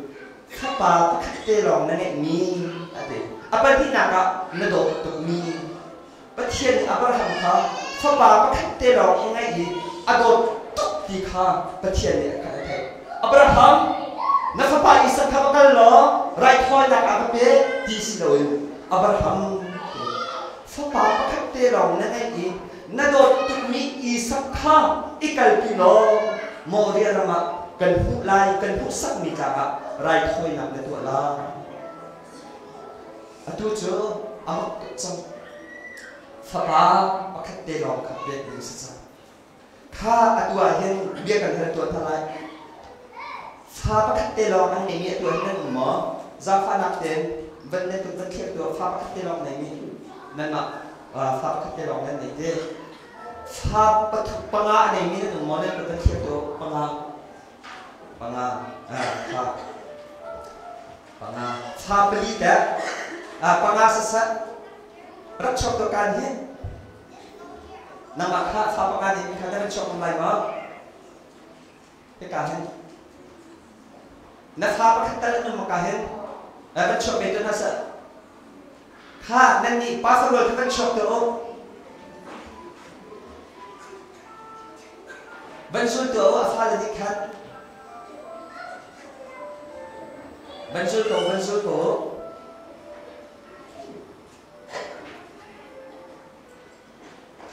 [SPEAKER 2] ฟ้าพักขัดเตลองนั่นเองมีอันเดียอัปที่นักนั่นโดดตุกมีปะเทียนนี่อับราฮัมค่ะฟ้าพักขัดเตลองยังไงอีอโดดตุกที่ข้าปะเทียนนี่กันไทยอับราฮัมนักฟ้าอิสระกันหรอไรถอยนักอันเป็นที่สุดอับราฮัมฟ้าพักขัดเตลองนั่นเองอีนั่นโดดตุกมีอิสระข้าอีกัลปิโลโมเรียร์มากันผู้ไล่กันผู้สักมีจักรไรถอยนักในตัวลาอดูเจออาตุจังฟ้าพักขัดเตลองขับเบียดดิสซังข้าอดูเห็นเบียกันเห็นตัวทลายฟ้าพักขัดเตลองอันนี้มีตัวเห็นหมอซาฟ้านักเต็มวันนี้ตัวเทียบตัวฟ้าพักขัดเตลองไหนมีนั่นน่ะฟ้าพักขัดเตลองนั่นไหนเจ้ฟ้าปัทปังอาไหนมีนั่นหมอเนี่ยตัวเทียบตัวปังอาฟ้าฟ้าปลีแต่ปังอาสัสรักชอบตัวการเห็นนั่งมาข้าฟ้าปังอาดีมีใครได้รักชอบอะไรมั้งเป็นการเห็นนักฟ้าปังอาแต่ละนั่งมาการเห็นรักชอบเป็นตัวนั่นสัข้านั่นนี่ป้าสรุปที่รักชอบตัวบรรจุตัวฟ้าเลยที่ขัดบรรจุตัว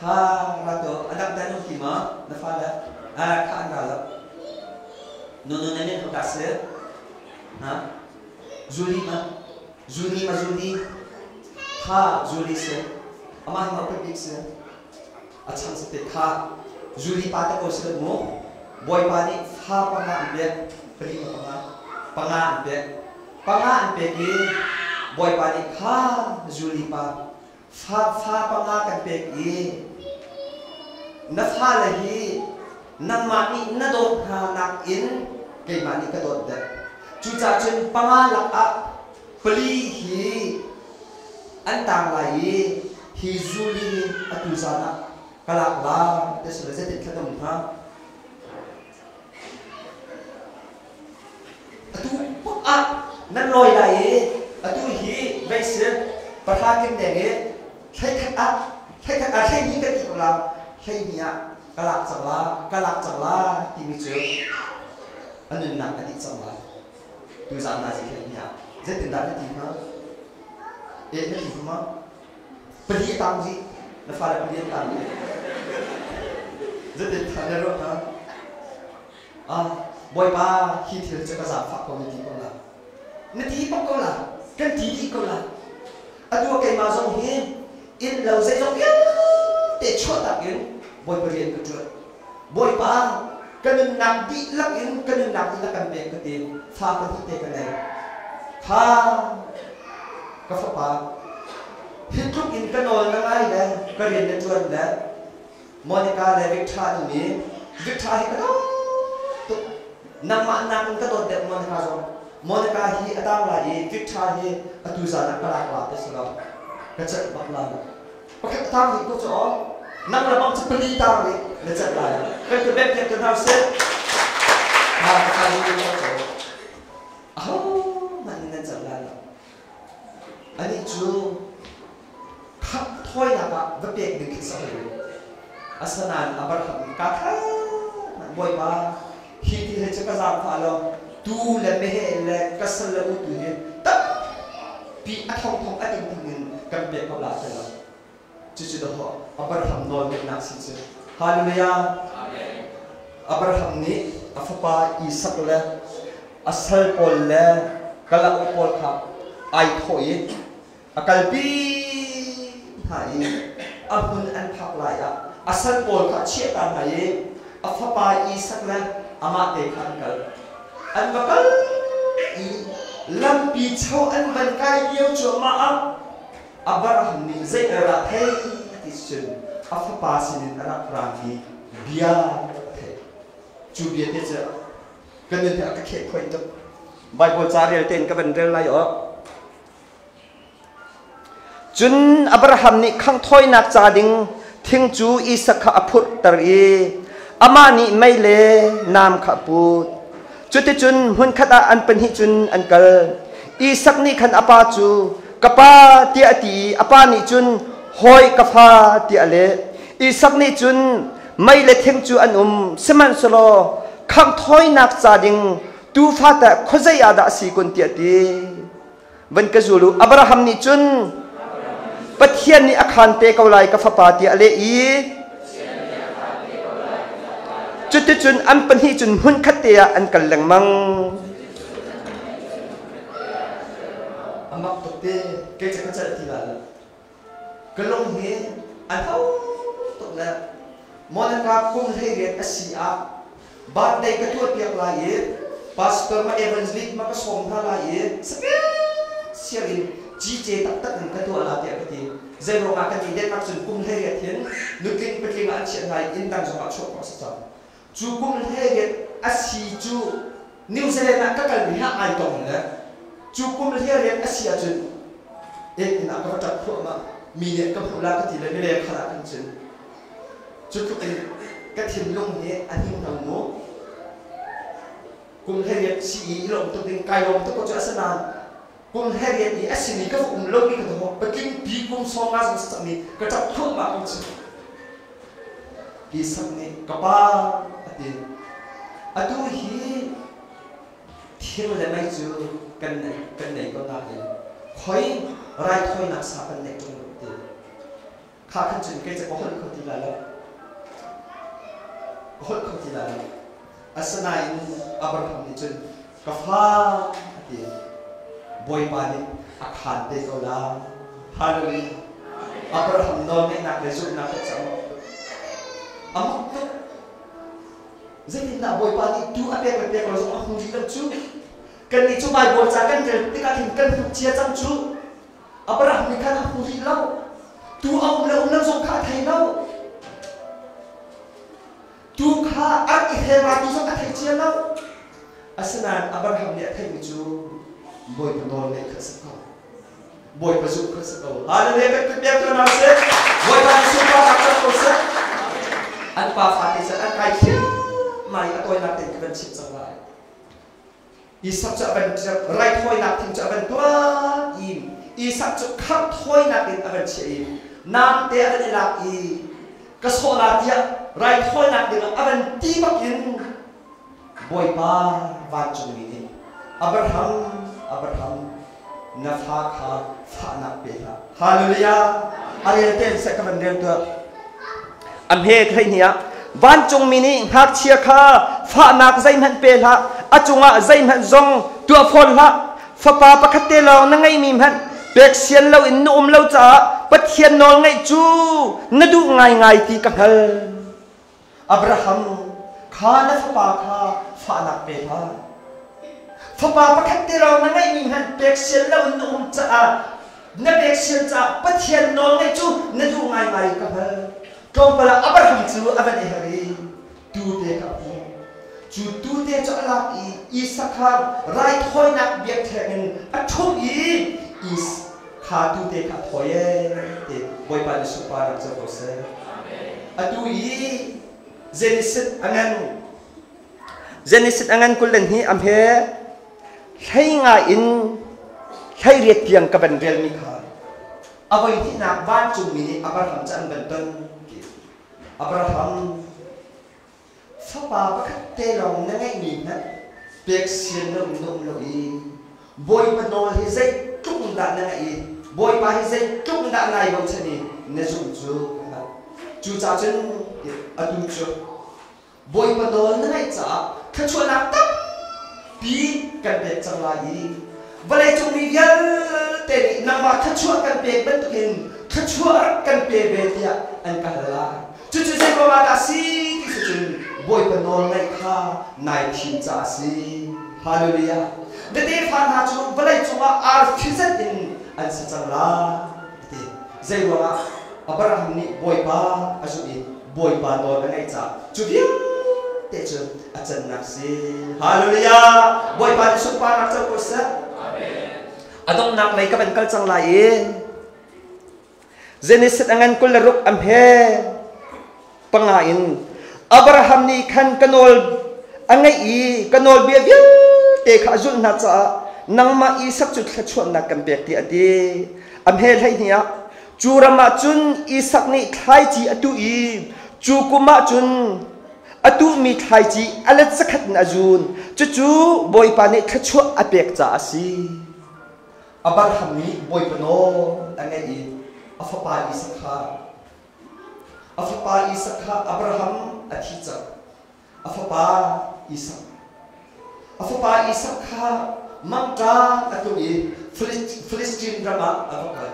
[SPEAKER 2] ข้าเราตัวอันดับแต่นู่นที่มานักฟ้าแล้วข้าอันดับแล้วนู่นนี่เขาดักเสียนะจูลีมาข้าจูลีเสียอามาให้มาเป็นบิ๊กเสียอาชันสติข้าจูลีปาตะโกเสียหมูบอยปานี่ข้าปังงาอันเบียปรีมาปังงาอันเบียกีบอยปานี่ข้าจูลีปาฟ้าปังงากันเบียกีนักฟ้าเลยฮีนักมานี่นักโดดหานักอินเกี่ยมานี่ก็โดดเด็ดจุจ่าจนปังงาหลักอะปลีฮีอันต่างไหลฮีจูลีอัตุจานะกลักลาเดี๋ยวเราจะติดขนมฮะอัตุปุ๊บอะนั่นลอยไหลอัตุฮีไม่เสียประธานกินแดงใช้ขัดอะใช้นี้กันอีกแล้วใช่เนี่ยกลักจังละที่มีเจออันนึงนักอดีตจังละดูสามนาทีแค่นี้จะติดได้ที่มั้งไม่ที่มั้งปรีตามสินักฟ้าปรีตามจะติดทันได้หรอฮะบอยป้าคิดถึงจะกระสับฝักของนาทีก่อนละนาทีปั๊บก่อนละกันทีก่อนละอันตัวแกมาส่งเห็นอินเราใส่ส่งเห็นแต่ชดตักอินบอยเรียนกันจุดบอยป้ากันนักดีลักอินกันนักดีลักกันเบงกันดีฟ้าเป็นที่เตะกันเลยฟ้ากาแฟป้าฮิตทุกอินกันนอนง่ายเลยก็เรียนในจุดเลยโมนิกาเลยวิกทาตรงนี้วิกทาที่กันตุ๊กนำมานักกันโดดเด็กโมนิกาส่งโมนิกาฮีอัตตาลายวิกทาฮีอัตุจานักกลากลาเตสลามกระจัดบักลาเพราะแค่ทำที่กูจะอ๋อนั่งระบังจะปลีตามเลยกระจัดลายก็คือแบบที่เราเสร็จมาใครรู้ว่าจะมันนั่นจัดลายอันนี้จูขับถอยนักว่าเด็กดึงขึ้นสมัยอาสนานอับราฮัมกาท่าบอยบ้าฮีที่เห็นจะกระซาบฟ้าลงดูแลไม่เห็นเลยกระสันละอุตุเห็นตับปีอัฐองอันนี้ถึงกันเบียดกับลาเซลจุดๆว่าอับราฮัมนอนเป็นนักสิทธิ์ฮาเลลูยาอับราฮัมนี้อัฟปาอิสักเลยอัสลปอลเลยกลาอุปอลครับไอโถยอักลบีหายอับหุนอันพักลายอะอัสลปอลครับเชี่ยตามหายอัฟปาอิสักเลยอามาเตขันกันอันบักลอีลำปีเช่าอันบันกายเลี้ยวจัวมาอับราฮัมนี่ใจอระเทที่สุดอัฟปาสินินอรักรามีเบียเทจูเบียเตจะ cần nên các khế khơi được Bible cha rel tên các vấn đề lại ở chun Abraham ni khang thoi nak cha ding thing chu Isaac kha aphur tari amani maile nam kha pu chuti chun hun khata an pen hi chun an kal Isaac ni khan apa chu kapa ti ati apa ni chun hoi kafa ti ale Isaac ni chun maile thing chu an seman solo khang thoi nak cha ding tu fa ta khozai ada si kun ti ati ban ka zulu Abraham ni chun pathian ni akhan te kaulai ka fapa ti ale i chuti chun an pan hi chun hun khatia an kal lang mang amak to te ke cha cha ti la kalong he an hau to la mon ka kum he ge asia bat dai ka tu piak la ye pastor ma evangelist ma ka som tha la ye siarin chi che tak tak ka tu ala tiak ti zero ka ti det nak sun kum he ge thien nukin petling an chen hai in dang so ma chok ko sa chu kum he ge asi chu New Zealand ka kal bi ha ai tong la chu kum he ge asia chu in na ka tak phu ma mi ne ka phu la ka ti le le khala kan chen chu tu ka thim long he an hi nang mo kum he ge si long tu ding kai long tu ko chu asana kum he ge ni asini ka kum lo ni ka to pa king bi kum so nga sa ni ka tak phu ma ko chu ki sam ni ka pa ati atu hi thil le mai chu kan nei ko na ni khoi rai thoi nak sa kan nei tu ti kha kan chun ke cha ko hol ko ti la la hol ko ti la la asana in Abraham ni chun ka fa ati boy pa ni akhan te ko la hallelujah Abraham no me nak le zu na ka cha amak tu jadi nak boy pa ni tu apa yang kalau so aku di chu kan ni chu mai bol cha kan te ka thin kan chia chang chu Abraham ni kan aku di lau tu ông le so kha thai lau tu kha ak he ma tu so ka thai chia lau asana Abraham ni thai ni chu boy pa non le ka sa boy pa su ka sa hallelujah ka pe ka na se boy pa su ka ka ko sa an pa fa ti sa an kai thi mai atoi nak ten kan chip sang lai Isaac cha ban cha rai thoi nak thing cha ban tua im Isaac cha khap thoi nak ten aban chi im nam te aban lak i ka so la tia rai thoi nak ten aban ti mak in boy pa van chu ni Abraham na fa kha fa nak pe la hallelujah are ten sa ka ban del tu am he khai nia van chung mini hak chia kha fa nak zain han pe la achunga zain han zong tu phol la fa pa pakhate lo na ngai mim han pek sian lo in um lo cha pathian nol ngai chu na du ngai ti ka hal Abraham kha na fa nak pe la fa pa pakhate lo na ngai mim han pek sian lo in um cha na pek sian cha pathian nol ngai chu na du ngai ka hal kau pala Abraham chu aban hari tu te ka chu tu te cho la Isaac rai thoi nak biak thengin athum is kha tu te ka thoye te boy pa su pa nak so se atu Genesis angan kulen hi am he thai nga in thai riet tiang ka ban rel mi kha avoi thi nak ban chu mi Abraham chan ban ton Abraham fa pa khát te lòng na ngai ni na pek sian no i boy pa no hi zai tung da na ngai boy pa hi zai tung da ngai bang chani ne zu chu cha chen atu chu boy pa no na ngai cha kha chu na tap pi kan be chang la i balai chung ni yal te ni na ma kha chu kan be ban tu kin kha chu kan be be tia an ka la chu sai ko ma ta si ki chu boy pa non ngai kha nai thin cha si hallelujah de te fan ha chu balai chu ma ar phizat in an sa chang la te zai wa Abraham ni boy pa asu i boy pa non ngai cha chu เตจอาจารย์นักสิฮาเลลูยาบอยปานสุปานักเจ้ากุศลอาต้องนักเลยก็เป็นกัลจังไลเจนิสอังันกุลรุกอัมเฮปังอินอับราฮัมนี่ขันกันอลอังไงกันอลเบียวิลเตะขาจุนนัดจ้านังมาอีสักจุดขชวนนักกันเบียตีอดีอัมเฮไลเนี่ยจูรามาจุนอีสักนี่ไทยจีอตุอีจูกุมาจุนอตุมีไทยจีอเลสักขัดนาจุนจู่บอยปานี่ขชวนอเบียกจ้าสิอับราฮัมนี่บอยปนออังไงอัฟปาอิสคาอัฟปาอิสคาอับราฮัมอธิจักอัฟปาอิสอัฟปาอิสคามังกาอตุอีฟิลิสตินรามาอัฟปา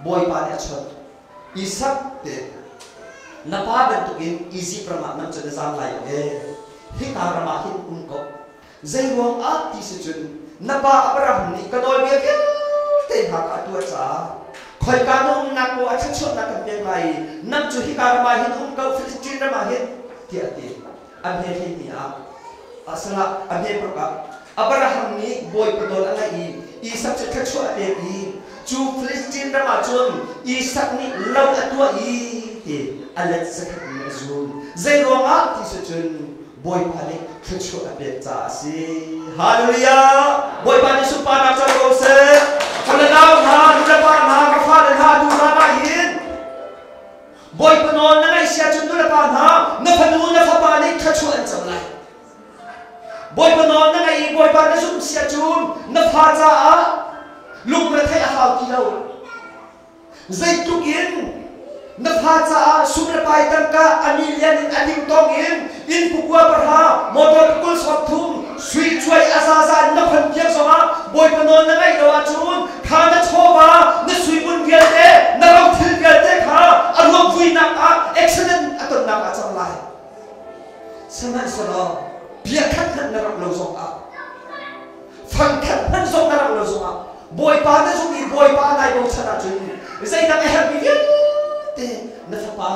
[SPEAKER 2] บอยปาเนี่ยชดอิสักเตนับว่าเป็นตุกินอีซิปรามามันจะได้จำไล่ฮิตารามาฮิตก็ใจรวงอาทิสุจุนนับว่าอับราฮัมนี่ก็โดยเบียดเต็มหักอตัวจ้าคอยการนุ่งนักว่าชักชวนนักกันเป็นไงนั่งจุฮิการมาฮิตก็ฟิลิสตินรามาฮิตเทียตีอันเฮฮินี่อาสละอันเฮปรกะอับราฮัมนี่บอยปโดนอะไรอีสักจะชักชวนเด็กจูฟิลิสตินรามาจนอีสักนี่เล่าตัวอันเล็กสักนิดจูนใจรวงอาที่สุดจนบอยพานิชักชวนเด็กจ้าสิฮาเลลูยาบอยพานิสุปานักจักรโอเซคนละดาวนาดูแลบ้านนากระฟ้าเลยนาดูนาหินบอยปนอนนั่งไอเสียจนดูแลบ้านนาเนื้อพนูเนื้อฟ้านี่ชักชวนจังเลยบอยปนอนนั่งไอบอยปานนั่งสุ่มเสียจุนเนื้อฟ้าจ้าลุงประเทศอาหารกิโลใจตุกินเนื้อฟ้าจ้าสุ่มระบายตั้งกาอันนี้เลี้ยงอันนี้ต้องอินปุกว่าประหารมอเตอร์กุลสวัสดิ์ทุ่มช่วยอาซาซานับพันเพียงสมาบอยปนอนนั่งไอเราจุนข้านัชโฮวานักสุยบุญเกียรตินักเราทิลเกียรติข้าอารมณ์ฟุยนักเอ็กซ์เซนต์อัตนักจังไรสมัยสลอเบียขัดนักเราส่งฟังขัดนักส่งนักเราส่งบอยปานนั่งส่งอีบอยปานนายบงชนะจุนใจนักแฮปปี้เต้นักฟ้า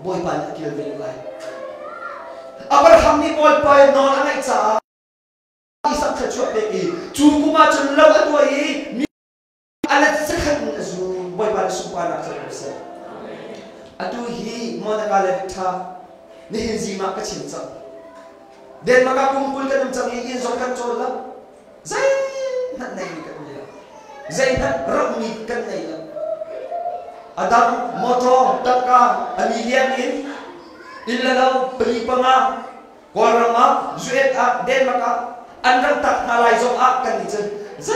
[SPEAKER 2] บอยปานเกี่ยวกับอะไรอับราฮัมนี่บอยปานนอนอะไรจ้าอีสักชัดชวดเด็กจูกุมาจนเล่าตัวมีอะไรสักขันจูบอยปานสุปานักจักรเสอตุฮีมอนักาเลท่านี่หินซีมากระชินจังเดินมากับกุมกุลกันจังยินส่งกันโจละใจนั่นไหนกันเนี่ยใจนั่นรักมีกันไหนละอดัมมอทอตักกาอันนี้เลี้ยงอินละเราปรีปังกอรังจุเอ็ดเดินมากับอันรังตักนาลายส่งกันนี่จังใจ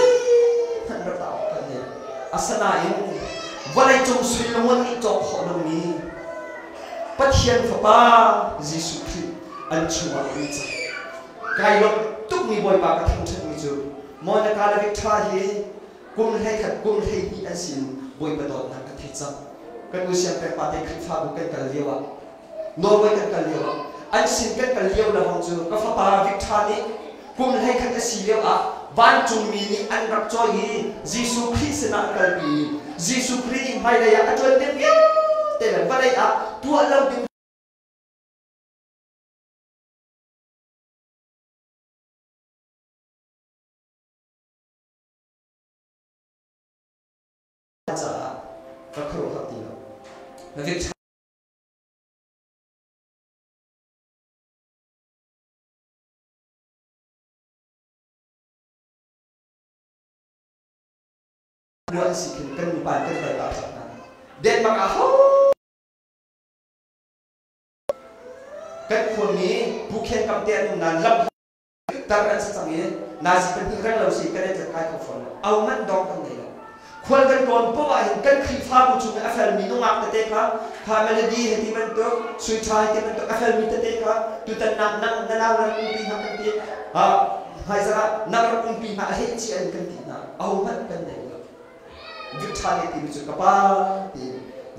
[SPEAKER 2] นั่นรักต่อกันเนี่ยอาสนาอินวันไหนจงสุยลงวันนี้จบขอลงนี้ปัจเจียนฟ้ายิสุคริสอันชัวร์วิจัยกายลบทุกมีบอยปากกระทั่งชัดมิจูมอนักการวิทาฮีกุมให้ขัดกุมให้มีอันสินบอยประดอนนักกระทิจังกันอุเชียนเป็นปาเตคริฟ้าบุกันกันเลี้ยวโนไว้กันเลี้ยวอันสินกันเลี้ยวละห้องจูก็ฟ้าปาวิทานี้กุมให้ขัดอันสิเลี้ยววันจุมีนี้อันรักจอยยิสุคริสนักกันปียิสุคริสไม่ได้อยากจวนเต็มยังแต่แบบว่าได้ตัวเราเป็นจ้าก็ครูครับตีเราแล้วที่วันสิขึ้นกันมีปานกันไปตามจากนั้นเด่นมากกันคนนี้ผู้แข่งกับเตียนนั้นรับตามนั้นสักอย่างน่าจะเป็นที่เรื่องเราสิกันได้จากการขับฝนเอามันดองกันเลยควรกันก่อนเพราะว่าเห็นกันคลิปภาพมุจุเอฟเอลมีน้องอักเตะครับพาเมโลดี้ให้ที่มันตัวสุดท้ายที่มันตัวเอฟเอลมีเตะครับตุตันนั่งรักอุ้งปีหักกันทีให้สักนั่งรักอุ้งปีหักให้เชียนกันทีนะเอามันกันเลยวิชาเนี่ยที่มุจุกับป้าที่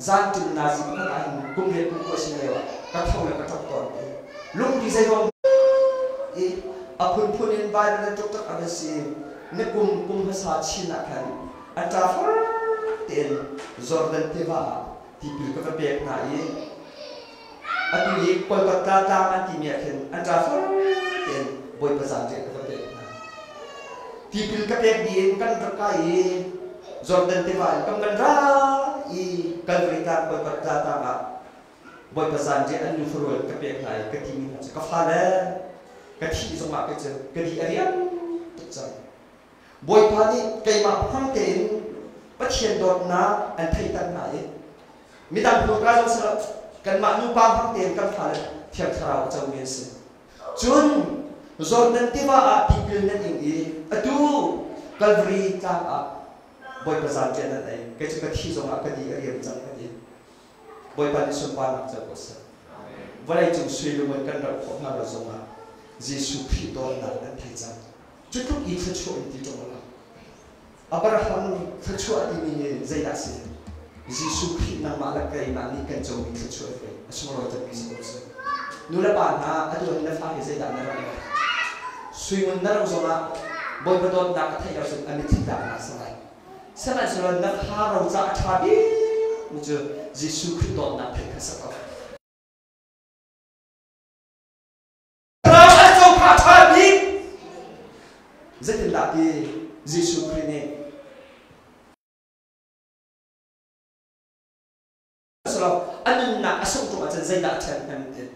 [SPEAKER 2] จันจุนนาซีพัฒนาหินกุมเรียนกุมโคชินเลยวะกระทำเลยกระทำก่อนลุงที่ใจร้อนพูนอินไวน์ในทุกๆอันสิเนี่ยกุมภาษาชินกันอันจะฟังเต็นจอร์แดนเทวาที่พิลกับเบียกนาย atu ye Kolkata ta man ti mia khen an tra fa ten boy pasang je ka te ti pil ka te di kan ra ka ye Jordan te va kam kan ra I Calvary ta Kolkata ta ma boy pasang je an nu furul ka pe khai ka ti mi ka fa le ka thi so ma ka che ka di ariam ta boy pa ni kai ma phang ten pa chien dot na an thai tan na ye mi dam pu ka so sa kan ma nu pa phang ten kan fa le thiak thrau chau me se chun Jordan te va a ti pil na ing I atu Calvary ta a boy pasang je na dai ka che ka thi so ma ka di ariam chang ka di boy pa ni sun pa na cha ko sa valai chung sui lu man kan ra ko na ra so ma Jesus Christ don na an thai chang chutuk I chu ti to la Abraham chu ati ni zai da se Jesus Christ na ma la kai na ni kan chou ni chu fe asmo ta bi se se nu la pa na atu na fa he zai da na ra sui mun na ro so ma boy pa don da ka thai ra so an ti da na sa lai sa na so na ha ro za tha bi mu chu Jesus Christ don na pe ka sa ka rất là đi Jesus Christ này, sau anh na asok tu macam zai dah cakap nanti,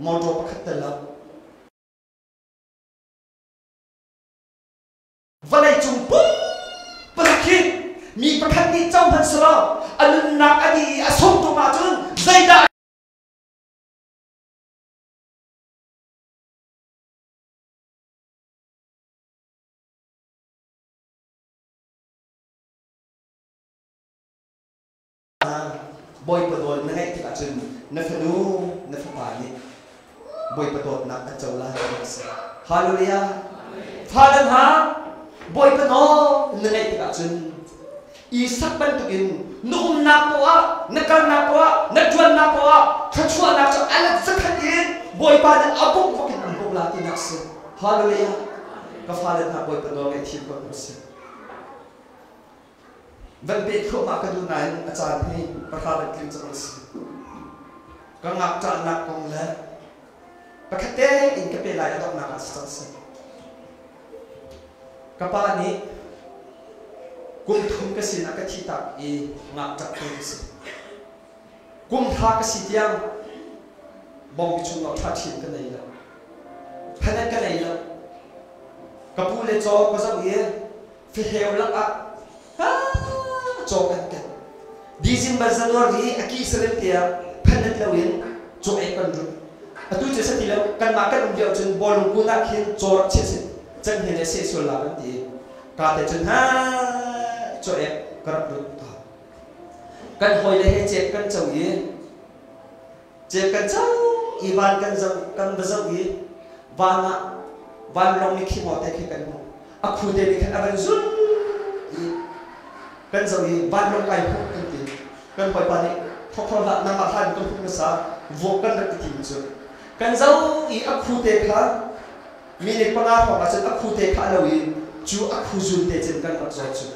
[SPEAKER 2] mau tu pakai telah, valai jumpa, pergi, mi pakai ni jam hansel, anh na adi asok tu macam zai dah. Boy padol na ngay tika chun na fanu na fapani boy padol na at chawla hallelujah Father ha boy padol na ngay tika chun isak ban tukin noong na po nakal na po nadwan na po kachua na po alat sa kanin boy padol abong fakin ang lati naksin hallelujah ka Father ha boy padol ngay tip ko kasi Van bet ko makadunan at sa atin pagkabat rin sa kasi. Kangak ta anak kong la. Pagkate in kapila ito nakastas. Kapani kung tum kasi nakachita I ngak ko kasi. Kung tha kasi tiyang bong bichung no thachin ka naila. Panan ka naila. Kapule cho ko sa uye fihew lak at Cokan kan, December Januari aki seren tiap panet lawin cokan kandru. Atu jasa tilau kan makan umjau jen bolong guna kin corak cesit, jen hene sesul lawan ti. Kata jen ha cokan kerap berita. Kan hoi lehe cek kan cau ye, cek kan cau iban kan bezau ye, wana long ni kimote kan mo. Aku demi kan aban zul. Kan zawi ban long kai phok kan ti kan poi pani thok la na ma than kan phuk sa vo kan rak ti chu kan zau I akhu te kha minute pana phok a chen akhu te kha lawi chu akhu zul te chen kan ak zo chu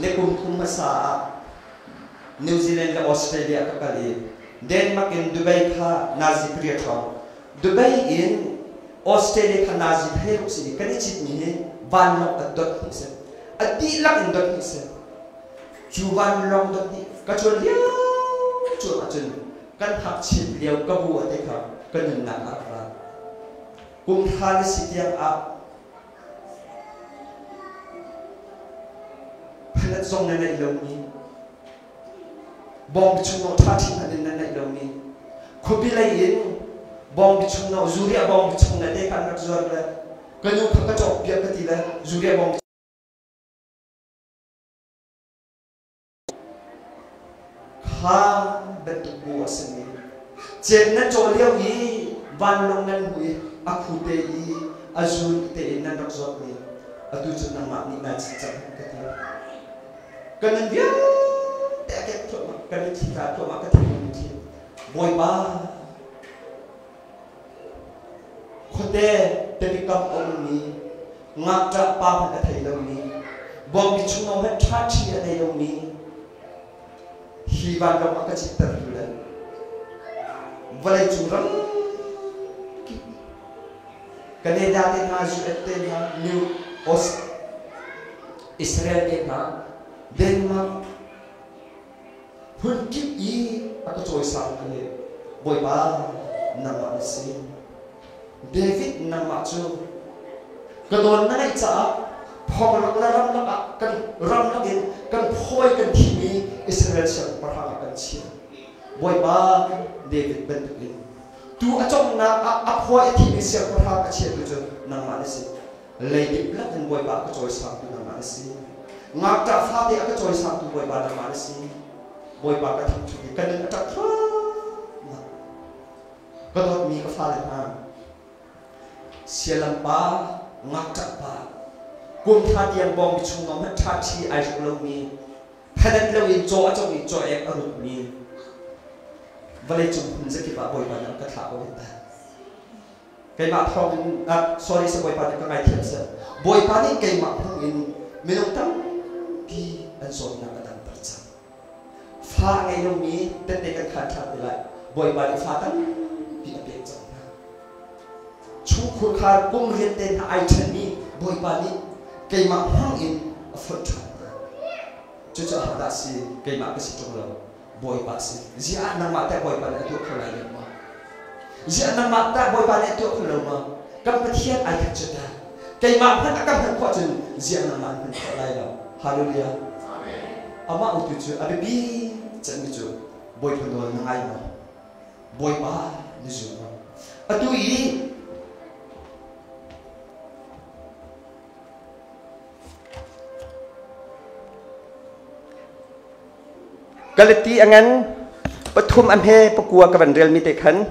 [SPEAKER 2] ne kum ma sa New Zealand la Australia ka kali Denmark in Dubai kha nazi priya thaw Dubai in Australia kha nazi thai ro si kan chit ni ban long adot ni Adi lak indot ni se, cuban long dot ni, kacun liau, kacun, kan hak cip liau kabu ate kah, kan nak apa, kum hal setiap ap, pelat song nana ilau ni, bom bicung no thati nana ilau ni, kopi lain, bom bicung no zuria bom bicung nade kan nak zuar le, kanu kakacok biar ketila zuria bom ha bentuk buah seni. Cekna coliau I van longan hui aku te I azul te nan rakzot ni. Atu cun nama ni na cicak ketia. Kanan dia te akek tu kanan cita tu maka tu mungkin. Boy ba. Khote te bikam om ni ngak tak pa pada thai lau ni. Bom bichung no het thachi ade lau ni. khi ban đầu ác chỉ tập được đấy vậy chúng rắn cái này đã đến hai chuyện tên là New Israel đến là Denmark hơn kiếp ý ác trôi sang cái này bồi ba nằm ở xin David nằm ở chỗ cái đồn này chả phong lạc là ram lạc cần ram lạc in cần phôi cần thi Israel sang para cần chia bồi ba David bên in tu ở trong na phôi thi sang para cần chia tu cho nằm ở xin lấy điểm lắc in bồi ba cái trôi sang tu nằm ở xin ngạc trả pha thì cái trôi sang tu bồi ba nằm ở xin bồi ba cái thằng chúng cái nên trả thua cái đó mi cái pha lên ha sialam pa ngak tak pa kum tha diam bom chung ngam tha chi ai jok lo mi phanan lo in cho achong in cho ek arut mi vale chung hun ze ki ba boy pa nam ka tha ko ta kai ma thong sorry se boy pa ka ngai thiam se boy pa ni kai ma thong in minung tam ki an so na ka dam par cha pha ngai lo mi te te ka kha tha lai boy pa ni pha tan ki apek cha chú khôn khai cung liên tên ai chân mi bồi bàn đi cây mạ hang in phật thọ chú cho họ đã xí cây mạ cái gì trong lòng bồi bàn xí gì ăn nằm mạ tại bồi bàn này tôi không lại được mà gì ăn nằm mạ tại bồi bàn này tôi không làm mà cầm cái thiên ai thật cho ta cây mạ hắn đã cầm hắn qua chân gì ăn nằm mạ hắn không lại đâu hallelujah ama utu chú abe bi chân mi chú bồi bàn đồ nang ai mà bồi bàn ni chú mà atui Galati angan pathum amhe pakua kavan real mite khan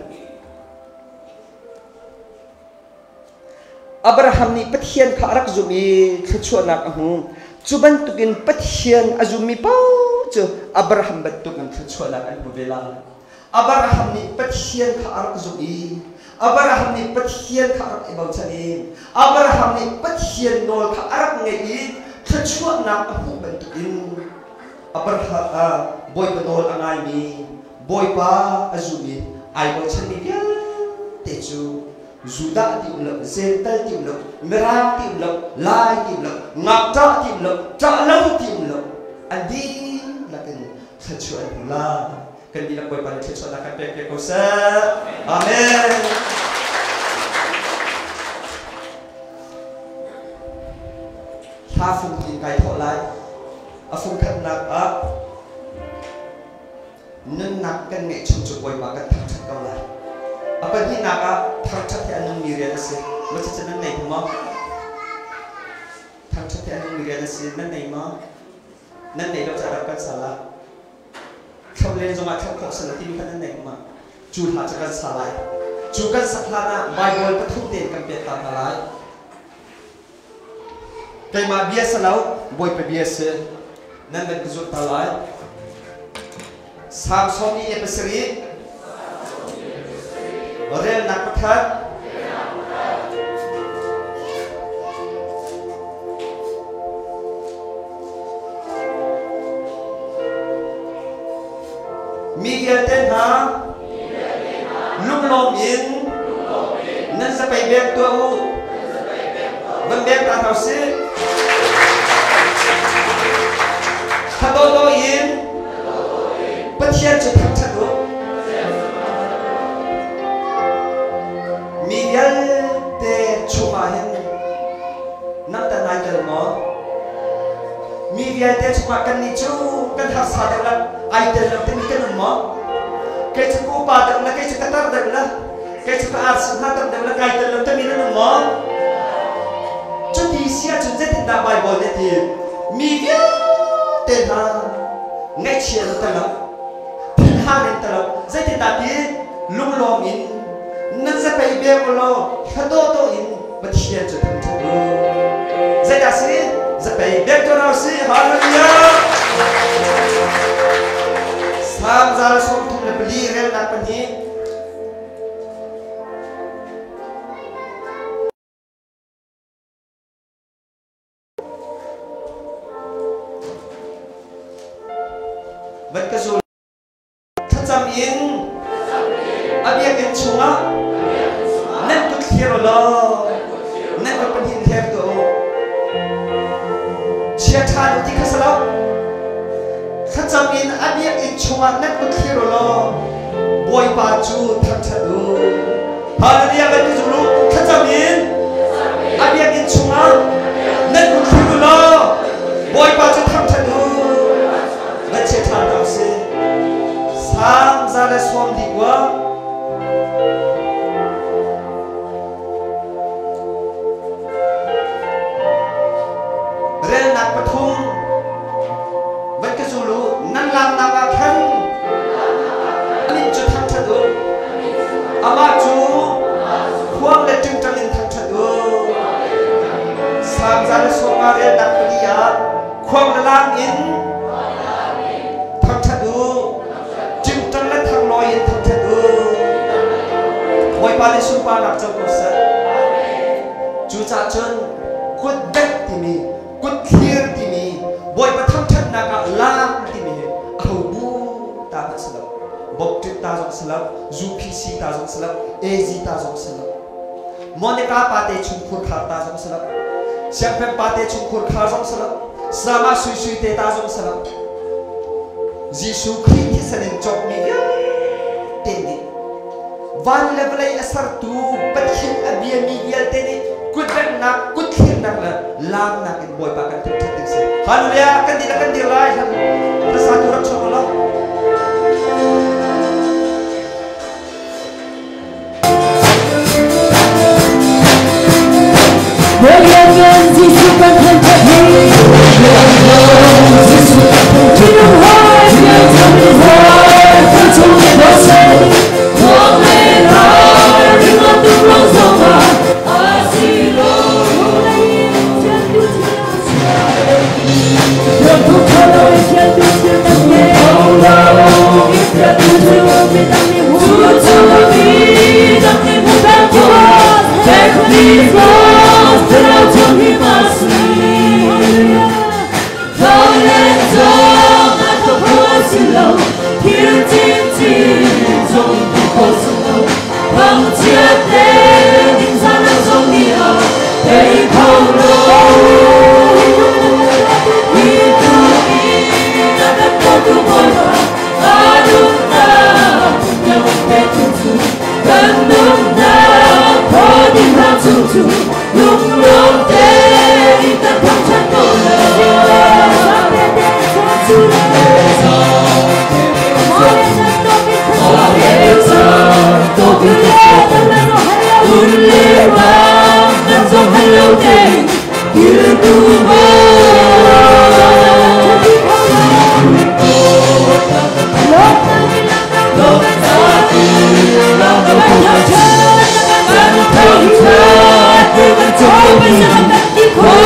[SPEAKER 2] Abraham ni pathian kha arak zumi thachua nak ahu chuban tukin pathian azumi pau chu Abraham batukan thachua nak an buvela Abraham ni pathian kha arak zumi Abraham ni pathian kha arak ibau chani Abraham ni pathian nol kha arak ngai thachua nak ahu batukin Abraham boy panol angai mi boy pa azumi ai boy chani dia techu Juda ti ulok Zental ti ulok Merah ti ulok Lai ti ulok Ngakta ti ulok Caklau ti ulok Adi lakin Sachuan pula Kan bila boy pa sachuan akan pek kosa amen Tha phung tin kai tho lai a phung khat nak a nên nak kan nge chung chu boy ba ka thak thak ka la apa ni nak a thak thak ya nang mi re se ma cha cha nan nei ma thak thak ya nang mi re se nan nei ma nan nei lo cha ra ka sala khau len zo ma khau khau sa ti ka nan nei ma chu ha cha ka sala chu ka sakla na bible ka thu ten kan pe ta ta lai kai ma bia salau boy pe bia se nan ben zu ta lai Samson ni episri Orel nak pakat Miguel ten ha Lung lom in Nan sa pai bek tua u Ban bek ta tau si Hado do in Pathian chu thak thak do Miguel te chuma hen nak ta nai kal mo Miguel te chuma kan ni chu kan ha sa de la ai te la te ni kan mo ke chu ku pa de la ke chu katar de la ke chu ka ars na ta de la kai te la te ni na mo chu ti sia chu ze te da bible ne ti Miguel te na ngai chia ta la hanen talo zai te tati lung lom in nan za pai be lo khado to in bathia chu thum thu zai da si za pai be to na si hallelujah sam zal som thum le bli rel na pani chanu ti khasalo khachamin abiak in chunga net ko khiro lo boy pa chu thak chadu hallelujah ba ti zulu khachamin abiak in chunga net ko khiro lo boy pa chu thak chadu ba che than dau se sam za le som di wa rel nak pathum ban ka zulu nan lam na ba khan anin chu thak chadu ama chu khuang le ting tang in thak chadu sam za le som ma rel nak paliya khuang la lang in thak chadu ting tang le thang loi in thak chadu moi pa le su pa nak chau ko sa chu cha chun kut bet ti mi kut clear ti mi boy pa thang chat na ka lam ti mi au bu ta ba sala bok ti ta jong sala zu pc ta jong sala az ta jong sala monica pa te chung khur kha ta jong sala champagne pa te chung khur kha jong sala sama sui sui te ta jong sala jisu christ ki sanin chok mi ya te ni van level ai asar tu pathin abia mi yel te ni kut nak kut khir nak la lam nak in boy pa kan thak thak se hallelujah kan di lai han satu rak chola
[SPEAKER 3] Hãy subscribe cho kênh Ghiền Mì Gõ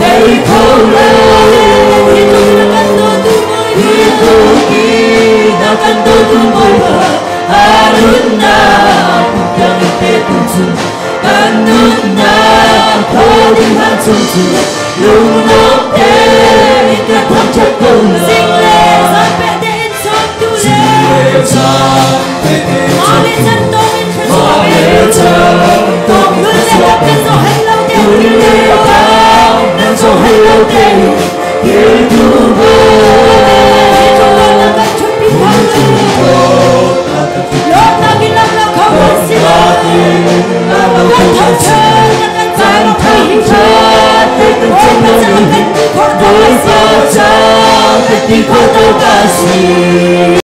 [SPEAKER 3] để không bỏ lỡ cha cái tiếng khóc tao ca sĩ